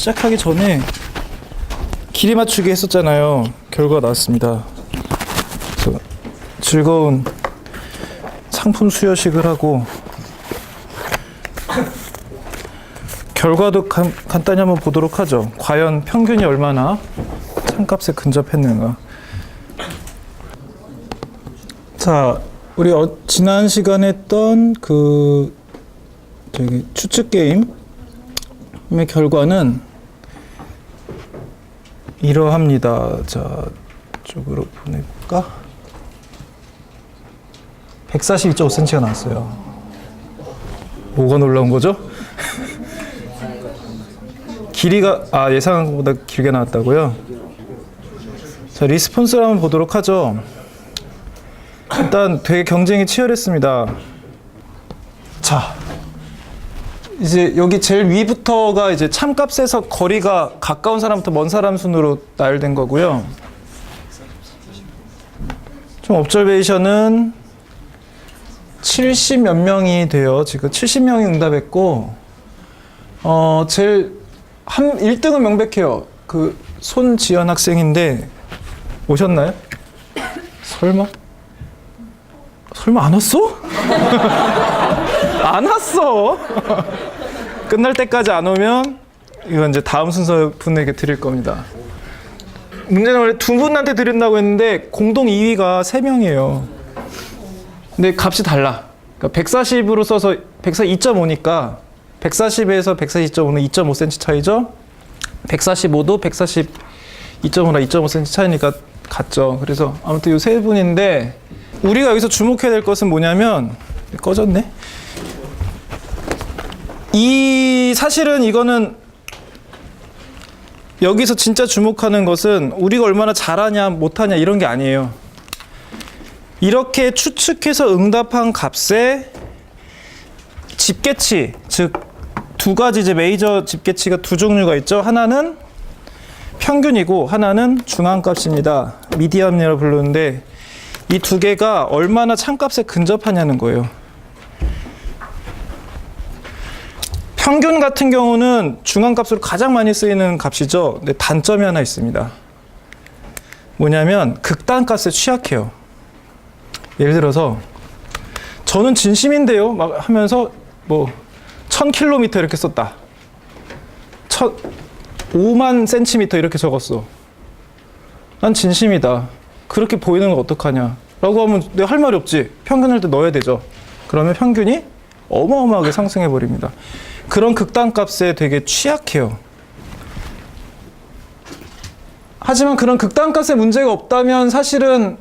시작하기 전에 길이 맞추기 했었잖아요. 결과가 나왔습니다. 그래서 즐거운 상품 수여식을 하고 결과도 간단히 한번 보도록 하죠. 과연 평균이 얼마나 참값에 근접했는가. 자, 우리 지난 시간에 했던 추측 게임의 결과는 이러합니다. 자, 이쪽으로 보내볼까? 142.5cm가 나왔어요. 뭐가 놀라운 거죠? 길이가 예상한 것보다 길게 나왔다고요? 자, 리스폰스를 한번 보도록 하죠. 일단 되게 경쟁이 치열했습니다. 자, 이제 여기 제일 위부터가 이제 참값에서 거리가 가까운 사람부터 먼 사람 순으로 나열된 거고요. 좀 옵저베이션은 70 몇 명이 돼요. 지금 70명이 응답했고, 제일 1등은 명백해요. 손지연 학생인데 오셨나요? 설마 안 왔어? 안 왔어. 끝날 때까지 안 오면 이건 이제 다음 순서 분에게 드릴 겁니다. 문제는 원래 두 분한테 드린다고 했는데 공동 2위가 3명이에요. 근데 값이 달라. 그러니까 140으로 써서 142.5니까 140에서 142.5는 2.5cm 차이죠. 145도 142.5랑 2.5cm 차이니까 같죠. 그래서 아무튼 이 세 분인데 우리가 여기서 주목해야 될 것은 뭐냐면 꺼졌네. 사실은 이거는 여기서 진짜 주목하는 것은 우리가 얼마나 잘하냐 못하냐 이런 게 아니에요. 이렇게 추측해서 응답한 값의 집계치, 즉 두 가지 이제 메이저 집계치가 두 종류가 있죠. 하나는 평균이고 하나는 중앙값입니다. 미디언이라고 부르는데 이 두 개가 얼마나 참값에 근접하냐는 거예요. 평균 같은 경우는 중앙값으로 가장 많이 쓰이는 값이죠. 근데 단점이 하나 있습니다. 뭐냐면 극단값에 취약해요. 예를 들어서 저는 진심인데요 막 하면서 1000km 이렇게 썼다. 5만 cm 이렇게 적었어. 난 진심이다. 그렇게 보이는 건 어떡하냐 라고 하면 내가 할 말이 없지. 평균을 또 넣어야 되죠. 그러면 평균이 어마어마하게 상승해 버립니다. 그런 극단값에 되게 취약해요. 하지만 그런 극단값에 문제가 없다면 사실은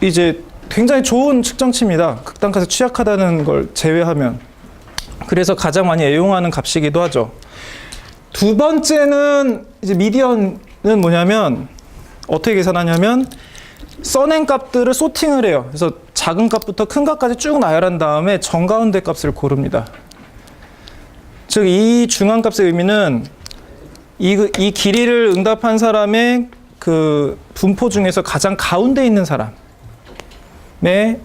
이제 굉장히 좋은 측정치입니다. 극단값에 취약하다는 걸 제외하면. 그래서 가장 많이 애용하는 값이기도 하죠. 두 번째는 이제 미디언은 뭐냐면 어떻게 계산하냐면 써낸 값들을 소팅을 해요. 그래서 작은 값부터 큰 값까지 쭉 나열한 다음에 정가운데 값을 고릅니다. 즉 이 중앙값의 의미는 이 길이를 응답한 사람의 그 분포 중에서 가장 가운데 있는 사람의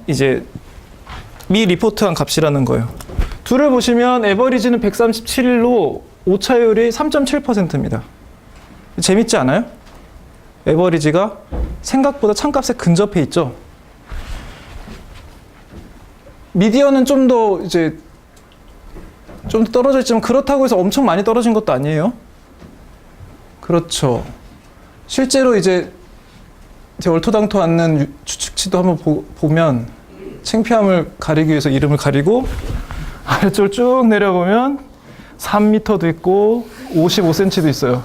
이제 미 리포트한 값이라는 거예요. 둘을 보시면 에버리지는 137로 오차율이 3.7%입니다. 재밌지 않아요? 에버리지가 생각보다 참값에 근접해 있죠. 미디언은 좀 더 떨어져 있지만 그렇다고 해서 엄청 많이 떨어진 것도 아니에요. 그렇죠. 실제로 이제 얼토당토 않는 추측치도 한번 보면 창피함을 가리기 위해서 이름을 가리고 아래쪽을 쭉 내려보면 3m도 있고 55cm도 있어요.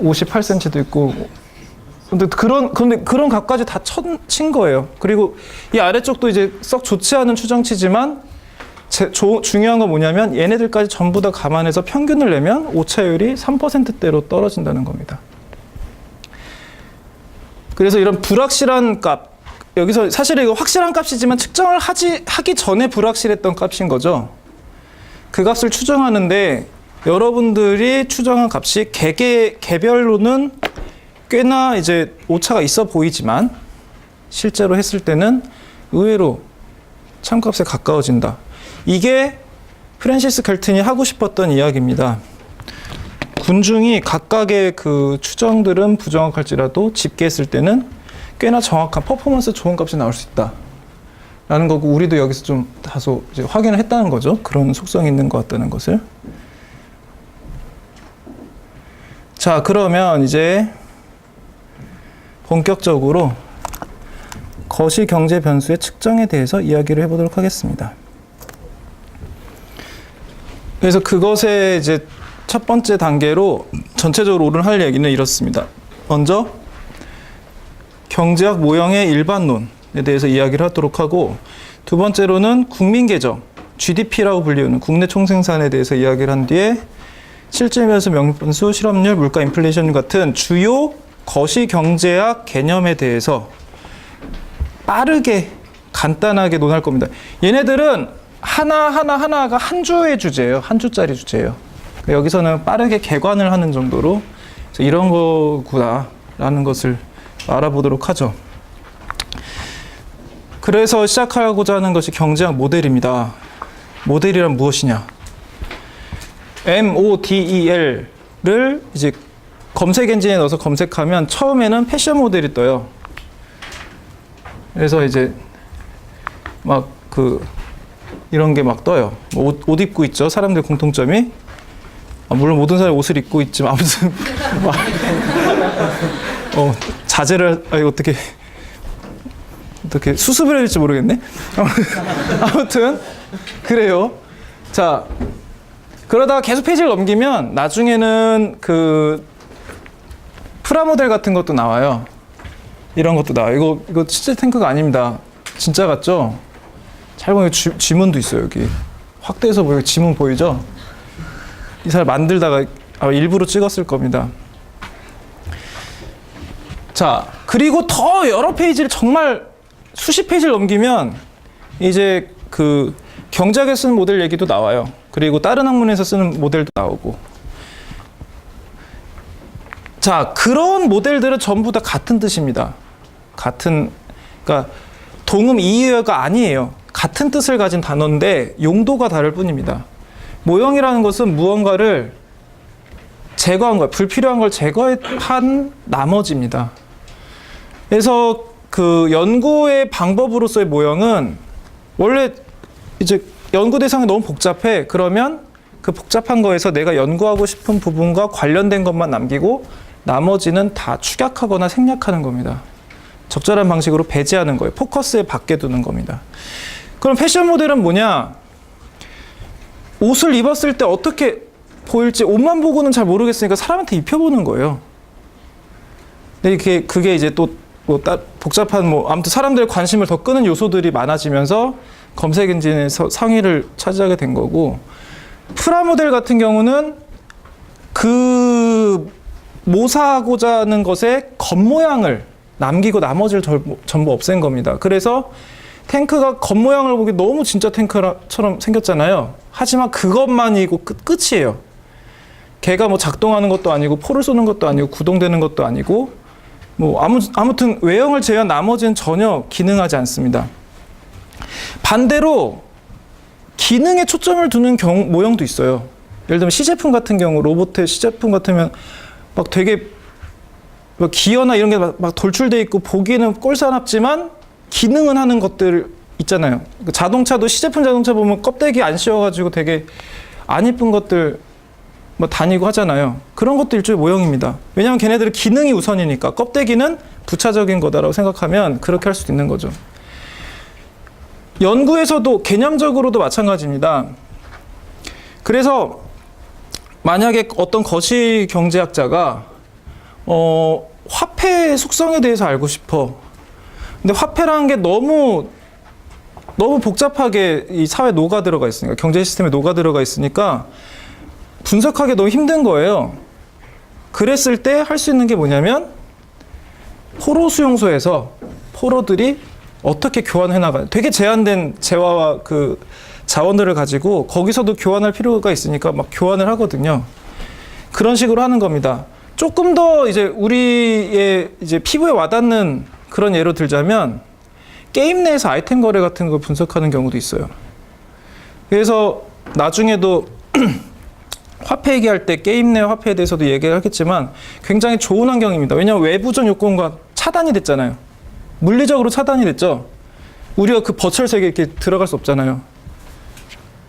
58cm도 있고. 근데 그런 값까지 다 친 거예요. 그리고 이 아래쪽도 이제 썩 좋지 않은 추정치지만 중요한 건 뭐냐면 얘네들까지 전부 다 감안해서 평균을 내면 오차율이 3%대로 떨어진다는 겁니다. 그래서 이런 불확실한 값, 여기서 사실 이거 확실한 값이지만 측정을 하기 전에 불확실했던 값인 거죠. 그 값을 추정하는데 여러분들이 추정한 값이 개별로는 꽤나 이제 오차가 있어 보이지만 실제로 했을 때는 의외로 참값에 가까워진다. 이게 프랜시스 갤튼이 하고 싶었던 이야기입니다. 군중이 각각의 그 추정들은 부정확할지라도 집계했을 때는 꽤나 정확한 퍼포먼스 좋은 값이 나올 수 있다 라는 거고, 우리도 여기서 좀 다소 이제 확인을 했다는 거죠. 그런 속성이 있는 것 같다는 것을. 자, 그러면 이제 본격적으로 거시 경제 변수의 측정에 대해서 이야기를 해보도록 하겠습니다. 그래서 그것의 이제 첫 번째 단계로 전체적으로 오늘 할 얘기는 이렇습니다. 먼저 경제학 모형의 일반론에 대해서 이야기를 하도록 하고, 두 번째로는 국민계정, GDP라고 불리우는 국내 총생산에 대해서 이야기를 한 뒤에 실질 변수, 명목 변수, 실업률, 물가, 인플레이션 같은 주요 거시 경제학 개념에 대해서 빠르게 간단하게 논할 겁니다. 얘네들은 하나가 한 주의 주제예요. 한 주짜리 주제예요. 여기서는 빠르게 개관을 하는 정도로 이런 거구나라는 것을 알아보도록 하죠. 그래서 시작하고자 하는 것이 경제학 모델입니다. 모델이란 무엇이냐? MODEL을 이제 검색 엔진에 넣어서 검색하면 처음에는 패션 모델이 떠요. 그래서 이제 막 이런 게 막 떠요. 옷 입고 있죠. 사람들 공통점이. 물론 모든 사람이 옷을 입고 있지만 아무튼 자제를 어떻게 수습을 해야 될지 모르겠네. 아무튼 그래요. 자, 그러다가 계속 페이지를 넘기면 나중에는 그 프라모델 같은 것도 나와요. 이런 것도 나와요. 이거 실제 탱크가 아닙니다. 진짜 같죠? 잘 보면 지문도 있어요. 여기 확대해서 보면 지문 보이죠? 이 사람 만들다가 일부러 찍었을 겁니다. 자, 그리고 더 여러 페이지를 정말 수십 페이지를 넘기면 이제 그 경제학에 쓰는 모델 얘기도 나와요. 그리고 다른 학문에서 쓰는 모델도 나오고. 자, 그런 모델들은 전부 다 같은 뜻입니다. 그러니까 동음 이의어가 아니에요. 같은 뜻을 가진 단어인데 용도가 다를 뿐입니다. 모형이라는 것은 무언가를 제거한 거예요. 불필요한 걸 제거한 나머지입니다. 그래서 그 연구의 방법으로서의 모형은 원래 이제 연구 대상이 너무 복잡해. 그러면 그 복잡한 거에서 내가 연구하고 싶은 부분과 관련된 것만 남기고 나머지는 다 축약하거나 생략하는 겁니다. 적절한 방식으로 배제하는 거예요. 포커스에 밖에 두는 겁니다. 그럼 패션 모델은 뭐냐? 옷을 입었을 때 어떻게 보일지 옷만 보고는 잘 모르겠으니까 사람한테 입혀보는 거예요. 근데 그게 이제 또 복잡한 아무튼 사람들의 관심을 더 끄는 요소들이 많아지면서 검색 엔진에서 상위를 차지하게 된 거고, 프라모델 같은 경우는 그 모사하고자 하는 것의 겉모양을 남기고 나머지를 전부 없앤 겁니다. 그래서 탱크가 겉모양을 보기 너무 진짜 탱크처럼 생겼잖아요. 하지만 그것만이고 끝이에요. 걔가 작동하는 것도 아니고 포를 쏘는 것도 아니고 구동되는 것도 아니고 아무튼 외형을 제외한 나머지는 전혀 기능하지 않습니다. 반대로 기능에 초점을 두는 모형도 있어요. 예를 들면 시제품 같은 경우, 로봇의 시제품 같으면 막 되게 기어나 이런 게 막 돌출돼 있고 보기에는 꼴사납지만 기능은 하는 것들 있잖아요. 자동차도 시제품 자동차 보면 껍데기 안 씌워가지고 되게 안 이쁜 것들 다니고 하잖아요. 그런 것도 일종의 모형입니다. 왜냐하면 걔네들은 기능이 우선이니까 껍데기는 부차적인 거다라고 생각하면 그렇게 할 수도 있는 거죠. 연구에서도 개념적으로도 마찬가지입니다. 그래서 만약에 어떤 거시 경제학자가 화폐 속성에 대해서 알고 싶어. 근데 화폐라는 게 너무 복잡하게 이 사회에 녹아 들어가 있으니까, 경제 시스템에 녹아 들어가 있으니까 분석하기 너무 힘든 거예요. 그랬을 때 할 수 있는 게 뭐냐면 포로 수용소에서 포로들이 어떻게 교환해 나가요. 되게 제한된 재화와 그 자원들을 가지고 거기서도 교환할 필요가 있으니까 막 교환을 하거든요. 그런 식으로 하는 겁니다. 조금 더 이제 우리의 이제 피부에 와닿는 그런 예로 들자면 게임 내에서 아이템 거래 같은 걸 분석하는 경우도 있어요. 그래서 나중에도 화폐 얘기할 때 게임 내 화폐에 대해서도 얘기하겠지만 굉장히 좋은 환경입니다. 왜냐하면 외부적 요건과 차단이 됐잖아요. 물리적으로 차단이 됐죠. 우리가 그 버추얼 세계에 이렇게 들어갈 수 없잖아요.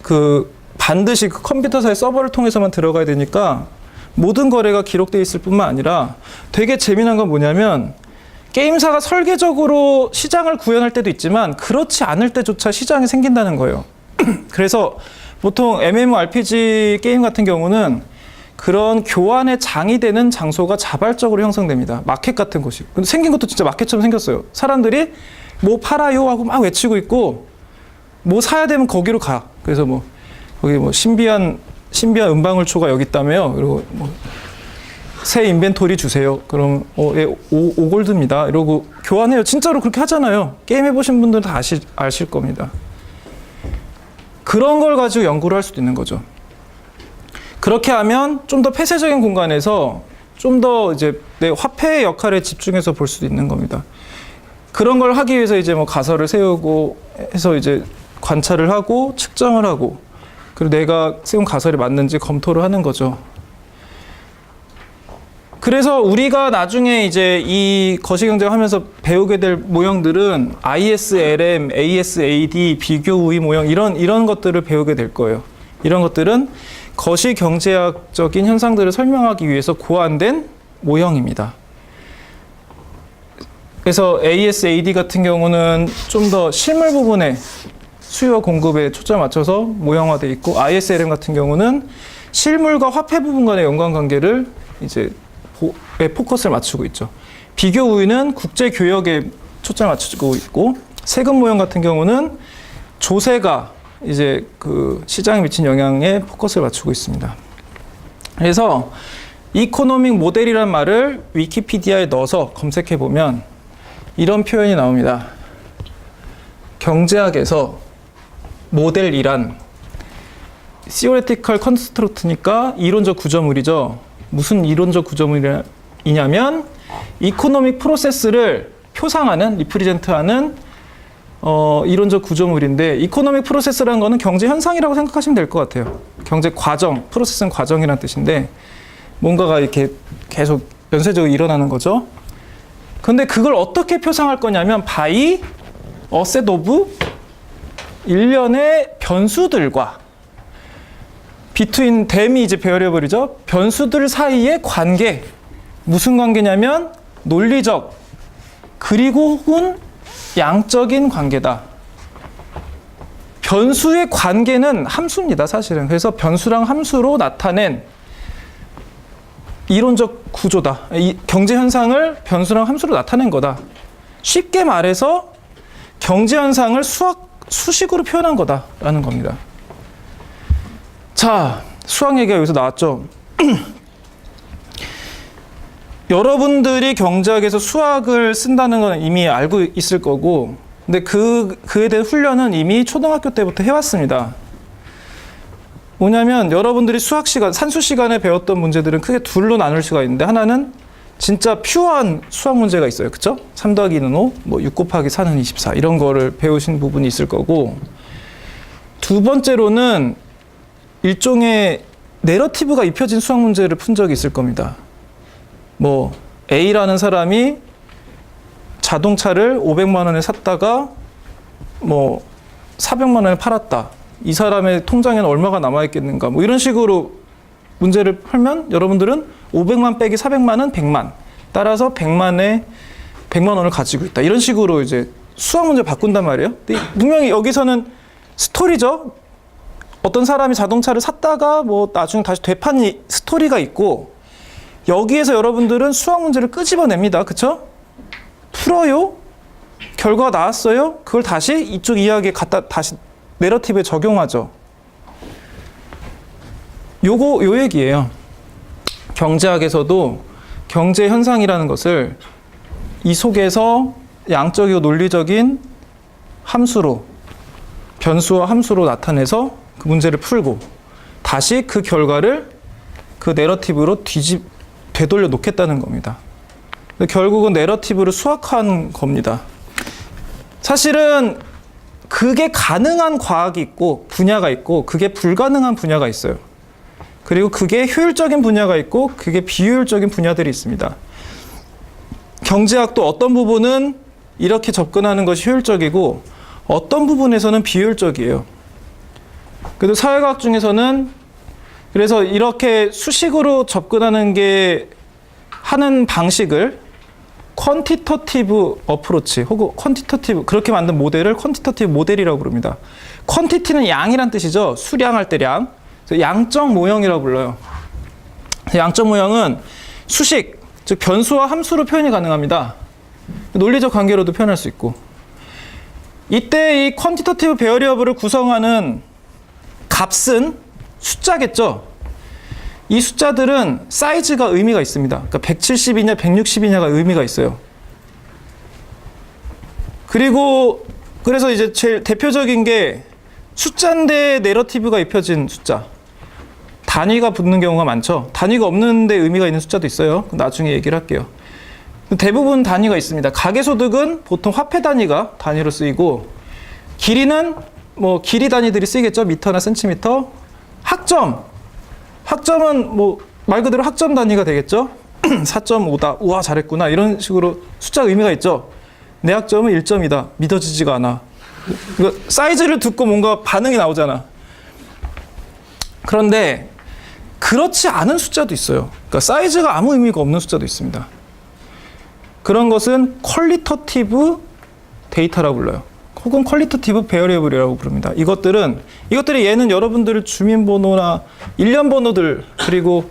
그 반드시 그 컴퓨터사의 서버를 통해서만 들어가야 되니까 모든 거래가 기록되어 있을 뿐만 아니라 되게 재미난 건 뭐냐면 게임사가 설계적으로 시장을 구현할 때도 있지만 그렇지 않을 때조차 시장이 생긴다는 거예요. 그래서 보통 MMORPG 게임 같은 경우는 그런 교환의 장이 되는 장소가 자발적으로 형성됩니다. 마켓 같은 곳이. 근데 생긴 것도 진짜 마켓처럼 생겼어요. 사람들이 뭐 팔아요 하고 막 외치고 있고 뭐 사야 되면 거기로 가. 그래서 뭐 거기 뭐 신비한 은방울초가 여기 있다며요. 그리고 뭐 새 인벤토리 주세요. 그럼 예, 5골드입니다. 이러고 교환해요. 진짜로 그렇게 하잖아요. 게임 해보신 분들은 다 아실 겁니다. 그런 걸 가지고 연구를 할 수도 있는 거죠. 그렇게 하면 좀 더 폐쇄적인 공간에서 좀 더 이제 내 화폐의 역할에 집중해서 볼 수도 있는 겁니다. 그런 걸 하기 위해서 이제 뭐 가설을 세우고 해서 이제 관찰을 하고 측정을 하고 그리고 내가 세운 가설이 맞는지 검토를 하는 거죠. 그래서 우리가 나중에 이제 이 거시경제를 하면서 배우게 될 모형들은 ISLM, ASAD, 비교 우위 모형 이런 것들을 배우게 될 거예요. 이런 것들은 거시경제학적인 현상들을 설명하기 위해서 고안된 모형입니다. 그래서 ASAD 같은 경우는 좀 더 실물 부분에 수요와 공급에 초점 맞춰서 모형화되어 있고 ISLM 같은 경우는 실물과 화폐 부분 간의 연관관계를 이제 포커스를 맞추고 있죠. 비교 우위는 국제 교역에 초점을 맞추고 있고 세금 모형 같은 경우는 조세가 이제 그 시장에 미친 영향에 포커스를 맞추고 있습니다. 그래서 이코노믹 모델이란 말을 위키피디아에 넣어서 검색해 보면 이런 표현이 나옵니다. 경제학에서 모델이란 theoretical construct니까 이론적 구조물이죠. 무슨 이론적 구조물이냐면 이코노믹 프로세스를 표상하는, 리프리젠트하는 이론적 구조물인데 이코노믹 프로세스라는 거는 경제 현상이라고 생각하시면 될 것 같아요. 경제 과정, 프로세스는 과정이라는 뜻인데 뭔가가 이렇게 계속 연쇄적으로 일어나는 거죠. 근데 그걸 어떻게 표상할 거냐면 by a set of 일련의 변수들과 between them이 이제 베어리어블이죠. 변수들 사이의 관계. 무슨 관계냐면 논리적 그리고 혹은 양적인 관계다. 변수의 관계는 함수입니다, 사실은. 그래서 변수랑 함수로 나타낸 이론적 구조다. 이 경제 현상을 변수랑 함수로 나타낸 거다. 쉽게 말해서 경제 현상을 수식으로 표현한 거다라는 겁니다. 자, 수학 얘기가 여기서 나왔죠. 여러분들이 경제학에서 수학을 쓴다는 건 이미 알고 있을 거고, 근데 그에 대한 훈련은 이미 초등학교 때부터 해왔습니다. 뭐냐면 여러분들이 수학 시간, 산수 시간에 배웠던 문제들은 크게 둘로 나눌 수가 있는데 하나는 진짜 퓨어한 수학 문제가 있어요. 그쵸? 3 더하기 2는 5, 뭐 6 곱하기 4는 24 이런 거를 배우신 부분이 있을 거고, 두 번째로는 일종의 내러티브가 입혀진 수학 문제를 푼 적이 있을 겁니다. 뭐 A라는 사람이 자동차를 500만 원에 샀다가 뭐 400만 원에 팔았다. 이 사람의 통장에는 얼마가 남아있겠는가. 뭐 이런 식으로 문제를 풀면 여러분들은 500만 빼기 400만은 100만. 따라서 100만 원을 가지고 있다. 이런 식으로 이제 수학 문제 바꾼단 말이에요. 근데 분명히 여기서는 스토리죠. 어떤 사람이 자동차를 샀다가 뭐 나중에 다시 되판 스토리가 있고, 여기에서 여러분들은 수학 문제를 끄집어냅니다. 그쵸? 풀어요. 결과가 나왔어요. 그걸 다시 이쪽 이야기에 갖다 다시 내러티브에 적용하죠. 요 얘기예요. 경제학에서도 경제 현상이라는 것을 이 속에서 양적이고 논리적인 함수로, 변수와 함수로 나타내서 그 문제를 풀고 다시 그 결과를 그 내러티브로 되돌려 놓겠다는 겁니다. 결국은 내러티브를 수학한 겁니다. 사실은 그게 가능한 과학이 있고 분야가 있고 그게 불가능한 분야가 있어요. 그리고 그게 효율적인 분야가 있고 그게 비효율적인 분야들이 있습니다. 경제학도 어떤 부분은 이렇게 접근하는 것이 효율적이고 어떤 부분에서는 비효율적이에요. 그래도 사회과학 중에서는 그래서 이렇게 수식으로 접근하는 게 하는 방식을 퀀티터티브 어프로치 혹은 퀀티터티브 그렇게 만든 모델을 퀀티터티브 모델이라고 부릅니다. 퀀티티는 양이란 뜻이죠. 수량할 때 양. 양적 모형이라고 불러요. 양적 모형은 수식, 즉 변수와 함수로 표현이 가능합니다. 논리적 관계로도 표현할 수 있고. 이때 이 퀀티터티브 베어리어블을 구성하는 값은 숫자겠죠. 이 숫자들은 사이즈가 의미가 있습니다. 그러니까 170이냐 160이냐가 의미가 있어요. 그리고 그래서 이제 제일 대표적인 게 숫자인데 내러티브가 입혀진 숫자. 단위가 붙는 경우가 많죠. 단위가 없는데 의미가 있는 숫자도 있어요. 나중에 얘기를 할게요. 대부분 단위가 있습니다. 가계소득은 보통 화폐 단위가 단위로 쓰이고 길이는 뭐 길이 단위들이 쓰이겠죠. 미터나 센티미터. 학점은 뭐 말 그대로 학점 단위가 되겠죠. 4.5다. 우와 잘했구나. 이런 식으로 숫자 의미가 있죠. 내 학점은 1점이다. 믿어지지가 않아. 사이즈를 듣고 뭔가 반응이 나오잖아. 그런데 그렇지 않은 숫자도 있어요. 그러니까 사이즈가 아무 의미가 없는 숫자도 있습니다. 그런 것은 퀄리터티브 데이터라고 불러요. 혹은 퀄리터티브 베어리어블이라고 부릅니다. 이것들이 얘는 여러분들 주민번호나 일련번호들 그리고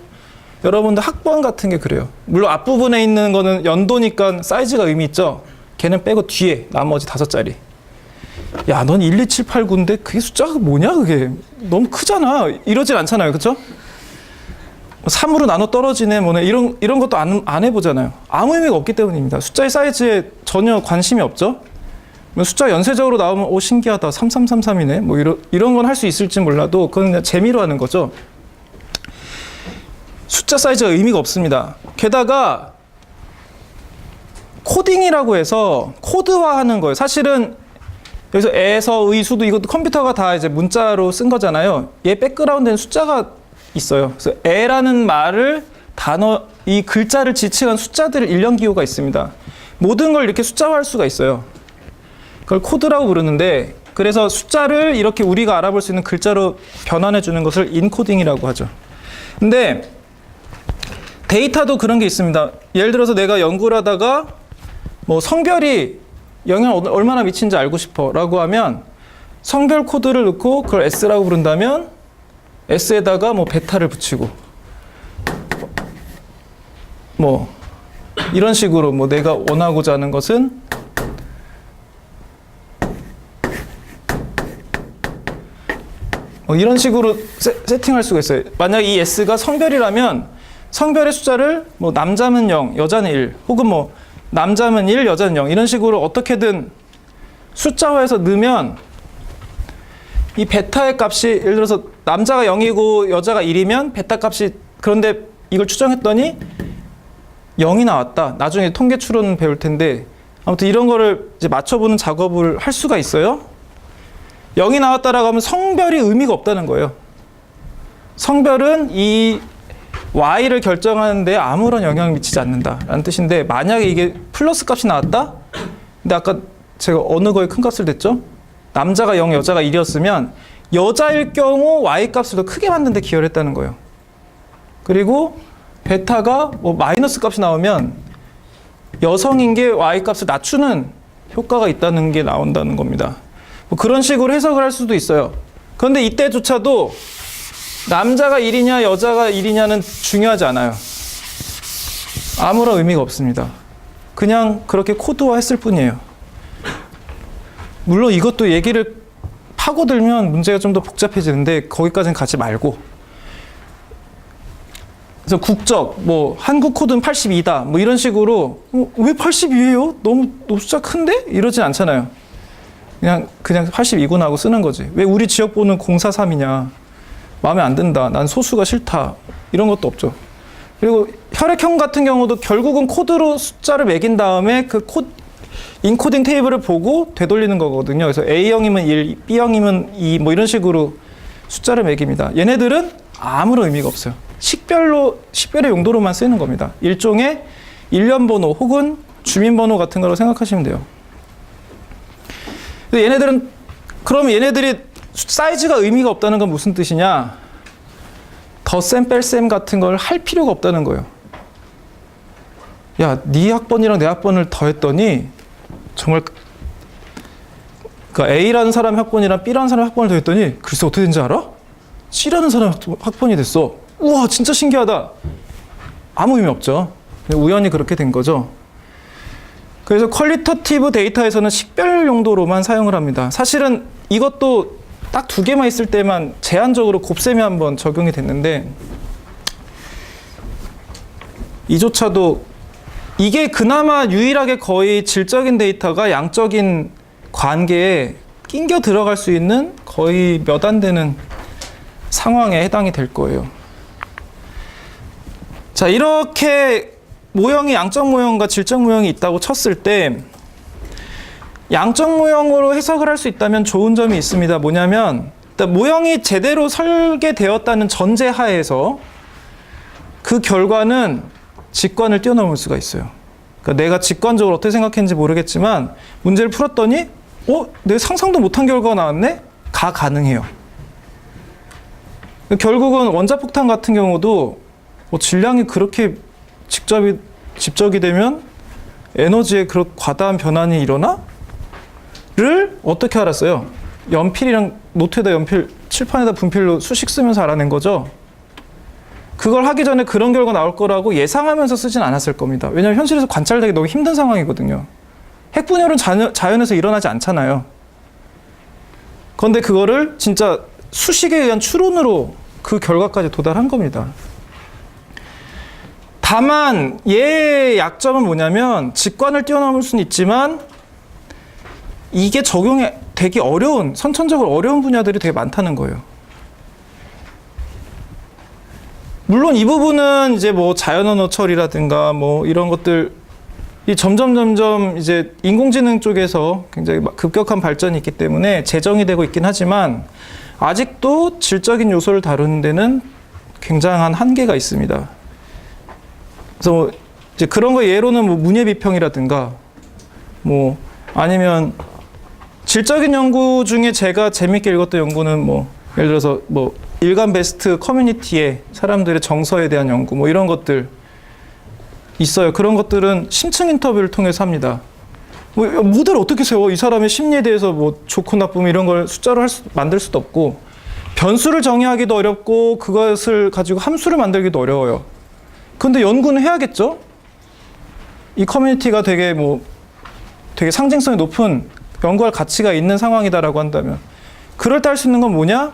여러분들 학번 같은 게 그래요. 물론 앞부분에 있는 거는 연도니까 사이즈가 의미 있죠. 걔는 빼고 뒤에 나머지 5자리. 야, 넌 1, 2, 7, 8, 9인데 그게 숫자가 뭐냐 그게. 너무 크잖아. 이러진 않잖아요. 그렇죠? 3으로 나눠 떨어지네 뭐네 이런 것도 안 해보잖아요. 아무 의미가 없기 때문입니다. 숫자의 사이즈에 전혀 관심이 없죠. 숫자 연쇄적으로 나오면 신기하다 3333이네 뭐 이런 건 할 수 있을지 몰라도 그건 그냥 재미로 하는 거죠. 숫자 사이즈가 의미가 없습니다. 게다가 코딩이라고 해서 코드화하는 거예요. 사실은 여기서 에서 의 수도 이것도 컴퓨터가 다 이제 문자로 쓴 거잖아요. 얘 백그라운드에는 숫자가 있어요. 그래서 에라는 말을 이 글자를 지칭한 숫자들 일련 기호가 있습니다. 모든 걸 이렇게 숫자화할 수가 있어요. 그걸 코드라고 부르는데 그래서 숫자를 이렇게 우리가 알아볼 수 있는 글자로 변환해 주는 것을 인코딩이라고 하죠. 근데 데이터도 그런 게 있습니다. 예를 들어서 내가 연구를 하다가 뭐 성별이 영향을 얼마나 미치는지 알고 싶어 라고 하면 성별 코드를 넣고 그걸 S라고 부른다면 S에다가 뭐 베타를 붙이고 뭐 이런 식으로 뭐 내가 원하고자 하는 것은 이런 식으로 세팅할 수가 있어요. 만약 이 S가 성별이라면 성별의 숫자를 뭐 남자는 0, 여자는 1 혹은 뭐 남자는 1, 여자는 0 이런 식으로 어떻게든 숫자화해서 넣으면 이 베타의 값이 예를 들어서 남자가 0이고 여자가 1이면 베타 값이 그런데 이걸 추정했더니 0이 나왔다. 나중에 통계 추론 배울 텐데 아무튼 이런 거를 이제 맞춰보는 작업을 할 수가 있어요. 0이 나왔다라고 하면 성별이 의미가 없다는 거예요. 성별은 이 Y를 결정하는 데 아무런 영향을 미치지 않는다라는 뜻인데 만약에 이게 플러스 값이 나왔다? 근데 아까 제가 어느 거에 큰 값을 댔죠? 남자가 0, 여자가 1이었으면 여자일 경우 Y 값을 더 크게 만드는 데 기여를 했다는 거예요. 그리고 베타가 뭐 마이너스 값이 나오면 여성인 게 Y 값을 낮추는 효과가 있다는 게 나온다는 겁니다. 뭐 그런 식으로 해석을 할 수도 있어요. 그런데 이때조차도 남자가 1이냐 여자가 1이냐는 중요하지 않아요. 아무런 의미가 없습니다. 그냥 그렇게 코드화했을 뿐이에요. 물론 이것도 얘기를 파고들면 문제가 좀 더 복잡해지는데 거기까지는 가지 말고 그래서 국적, 뭐 한국 코드는 82다 뭐 이런 식으로 왜 82예요? 너무 숫자 큰데? 이러진 않잖아요. 그냥 82구나 하고 쓰는 거지. 왜 우리 지역번호는 043이냐? 마음에 안 든다. 난 소수가 싫다. 이런 것도 없죠. 그리고 혈액형 같은 경우도 결국은 코드로 숫자를 매긴 다음에 그 인코딩 테이블을 보고 되돌리는 거거든요. 그래서 A형이면 1, B형이면 2, 뭐 이런 식으로 숫자를 매깁니다. 얘네들은 아무런 의미가 없어요. 식별의 용도로만 쓰이는 겁니다. 일종의 일련 번호 혹은 주민번호 같은 거라고 생각하시면 돼요. 그러면 얘네들이 사이즈가 의미가 없다는 건 무슨 뜻이냐? 덧셈 뺄셈 같은 걸 할 필요가 없다는 거예요. 야, 네 학번이랑 내 학번을 더했더니 정말 그러니까 A라는 사람 학번이랑 B라는 사람 학번을 더했더니 글쎄 어떻게 된지 알아? C라는 사람 학번이 됐어. 우와, 진짜 신기하다. 아무 의미 없죠. 우연히 그렇게 된 거죠. 그래서 퀄리터티브 데이터에서는 식별 용도로만 사용을 합니다. 사실은 이것도 딱 2개만 있을 때만 제한적으로 곱셈이 한번 적용이 됐는데, 이조차도 이게 그나마 유일하게 거의 질적인 데이터가 양적인 관계에 낑겨 들어갈 수 있는 거의 몇 안 되는 상황에 해당이 될 거예요. 자, 이렇게 모형이 양적 모형과 질적 모형이 있다고 쳤을 때 양적 모형으로 해석을 할 수 있다면 좋은 점이 있습니다. 뭐냐면 일단 모형이 제대로 설계되었다는 전제 하에서 그 결과는 직관을 뛰어넘을 수가 있어요. 그러니까 내가 직관적으로 어떻게 생각했는지 모르겠지만 문제를 풀었더니 내가 상상도 못한 결과가 나왔네? 가능해요. 결국은 원자폭탄 같은 경우도 질량이 그렇게 집적이 되면 에너지에 그런 과다한 변환이 일어나? 를 어떻게 알았어요? 연필이랑 노트에다 연필, 칠판에다 분필로 수식 쓰면서 알아낸 거죠. 그걸 하기 전에 그런 결과 나올 거라고 예상하면서 쓰진 않았을 겁니다. 왜냐하면 현실에서 관찰되기 너무 힘든 상황이거든요. 핵분열은 자연에서 일어나지 않잖아요. 그런데 그거를 진짜 수식에 의한 추론으로 그 결과까지 도달한 겁니다. 다만 얘의 약점은 뭐냐면 직관을 뛰어넘을 수는 있지만 이게 적용이 되게 어려운, 선천적으로 어려운 분야들이 되게 많다는 거예요. 물론 이 부분은 이제 뭐 자연언어 처리라든가 뭐 이런 것들이 점점 이제 인공지능 쪽에서 굉장히 급격한 발전이 있기 때문에 재정이 되고 있긴 하지만 아직도 질적인 요소를 다루는 데는 굉장한 한계가 있습니다. 그래서 이제 그런 거 예로는 뭐 문예비평이라든가 뭐 아니면 질적인 연구 중에 제가 재밌게 읽었던 연구는 뭐 예를 들어서 뭐 일간 베스트 커뮤니티의 사람들의 정서에 대한 연구 뭐 이런 것들 있어요. 그런 것들은 심층 인터뷰를 통해서 합니다. 뭐 모델을 어떻게 세워? 이 사람의 심리에 대해서 뭐 좋고 나쁨 이런 걸 숫자로 만들 수도 없고 변수를 정의하기도 어렵고 그것을 가지고 함수를 만들기도 어려워요. 근데 연구는 해야겠죠? 이 커뮤니티가 되게 상징성이 높은 연구할 가치가 있는 상황이다라고 한다면 그럴 때 할 수 있는 건 뭐냐?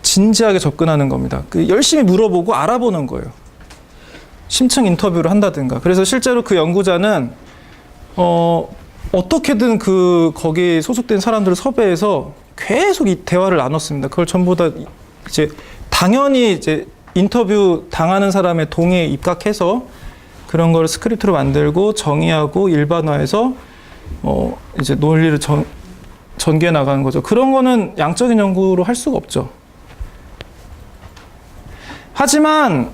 진지하게 접근하는 겁니다. 열심히 물어보고 알아보는 거예요. 심층 인터뷰를 한다든가. 그래서 실제로 그 연구자는 어떻게든 거기 소속된 사람들을 섭외해서 계속 이 대화를 나눴습니다. 그걸 전부 다 이제 당연히 이제 인터뷰 당하는 사람의 동의에 입각해서 그런 걸 스크립트로 만들고 정의하고 일반화해서 이제 논리를 전개해 나가는 거죠. 그런 거는 양적인 연구로 할 수가 없죠. 하지만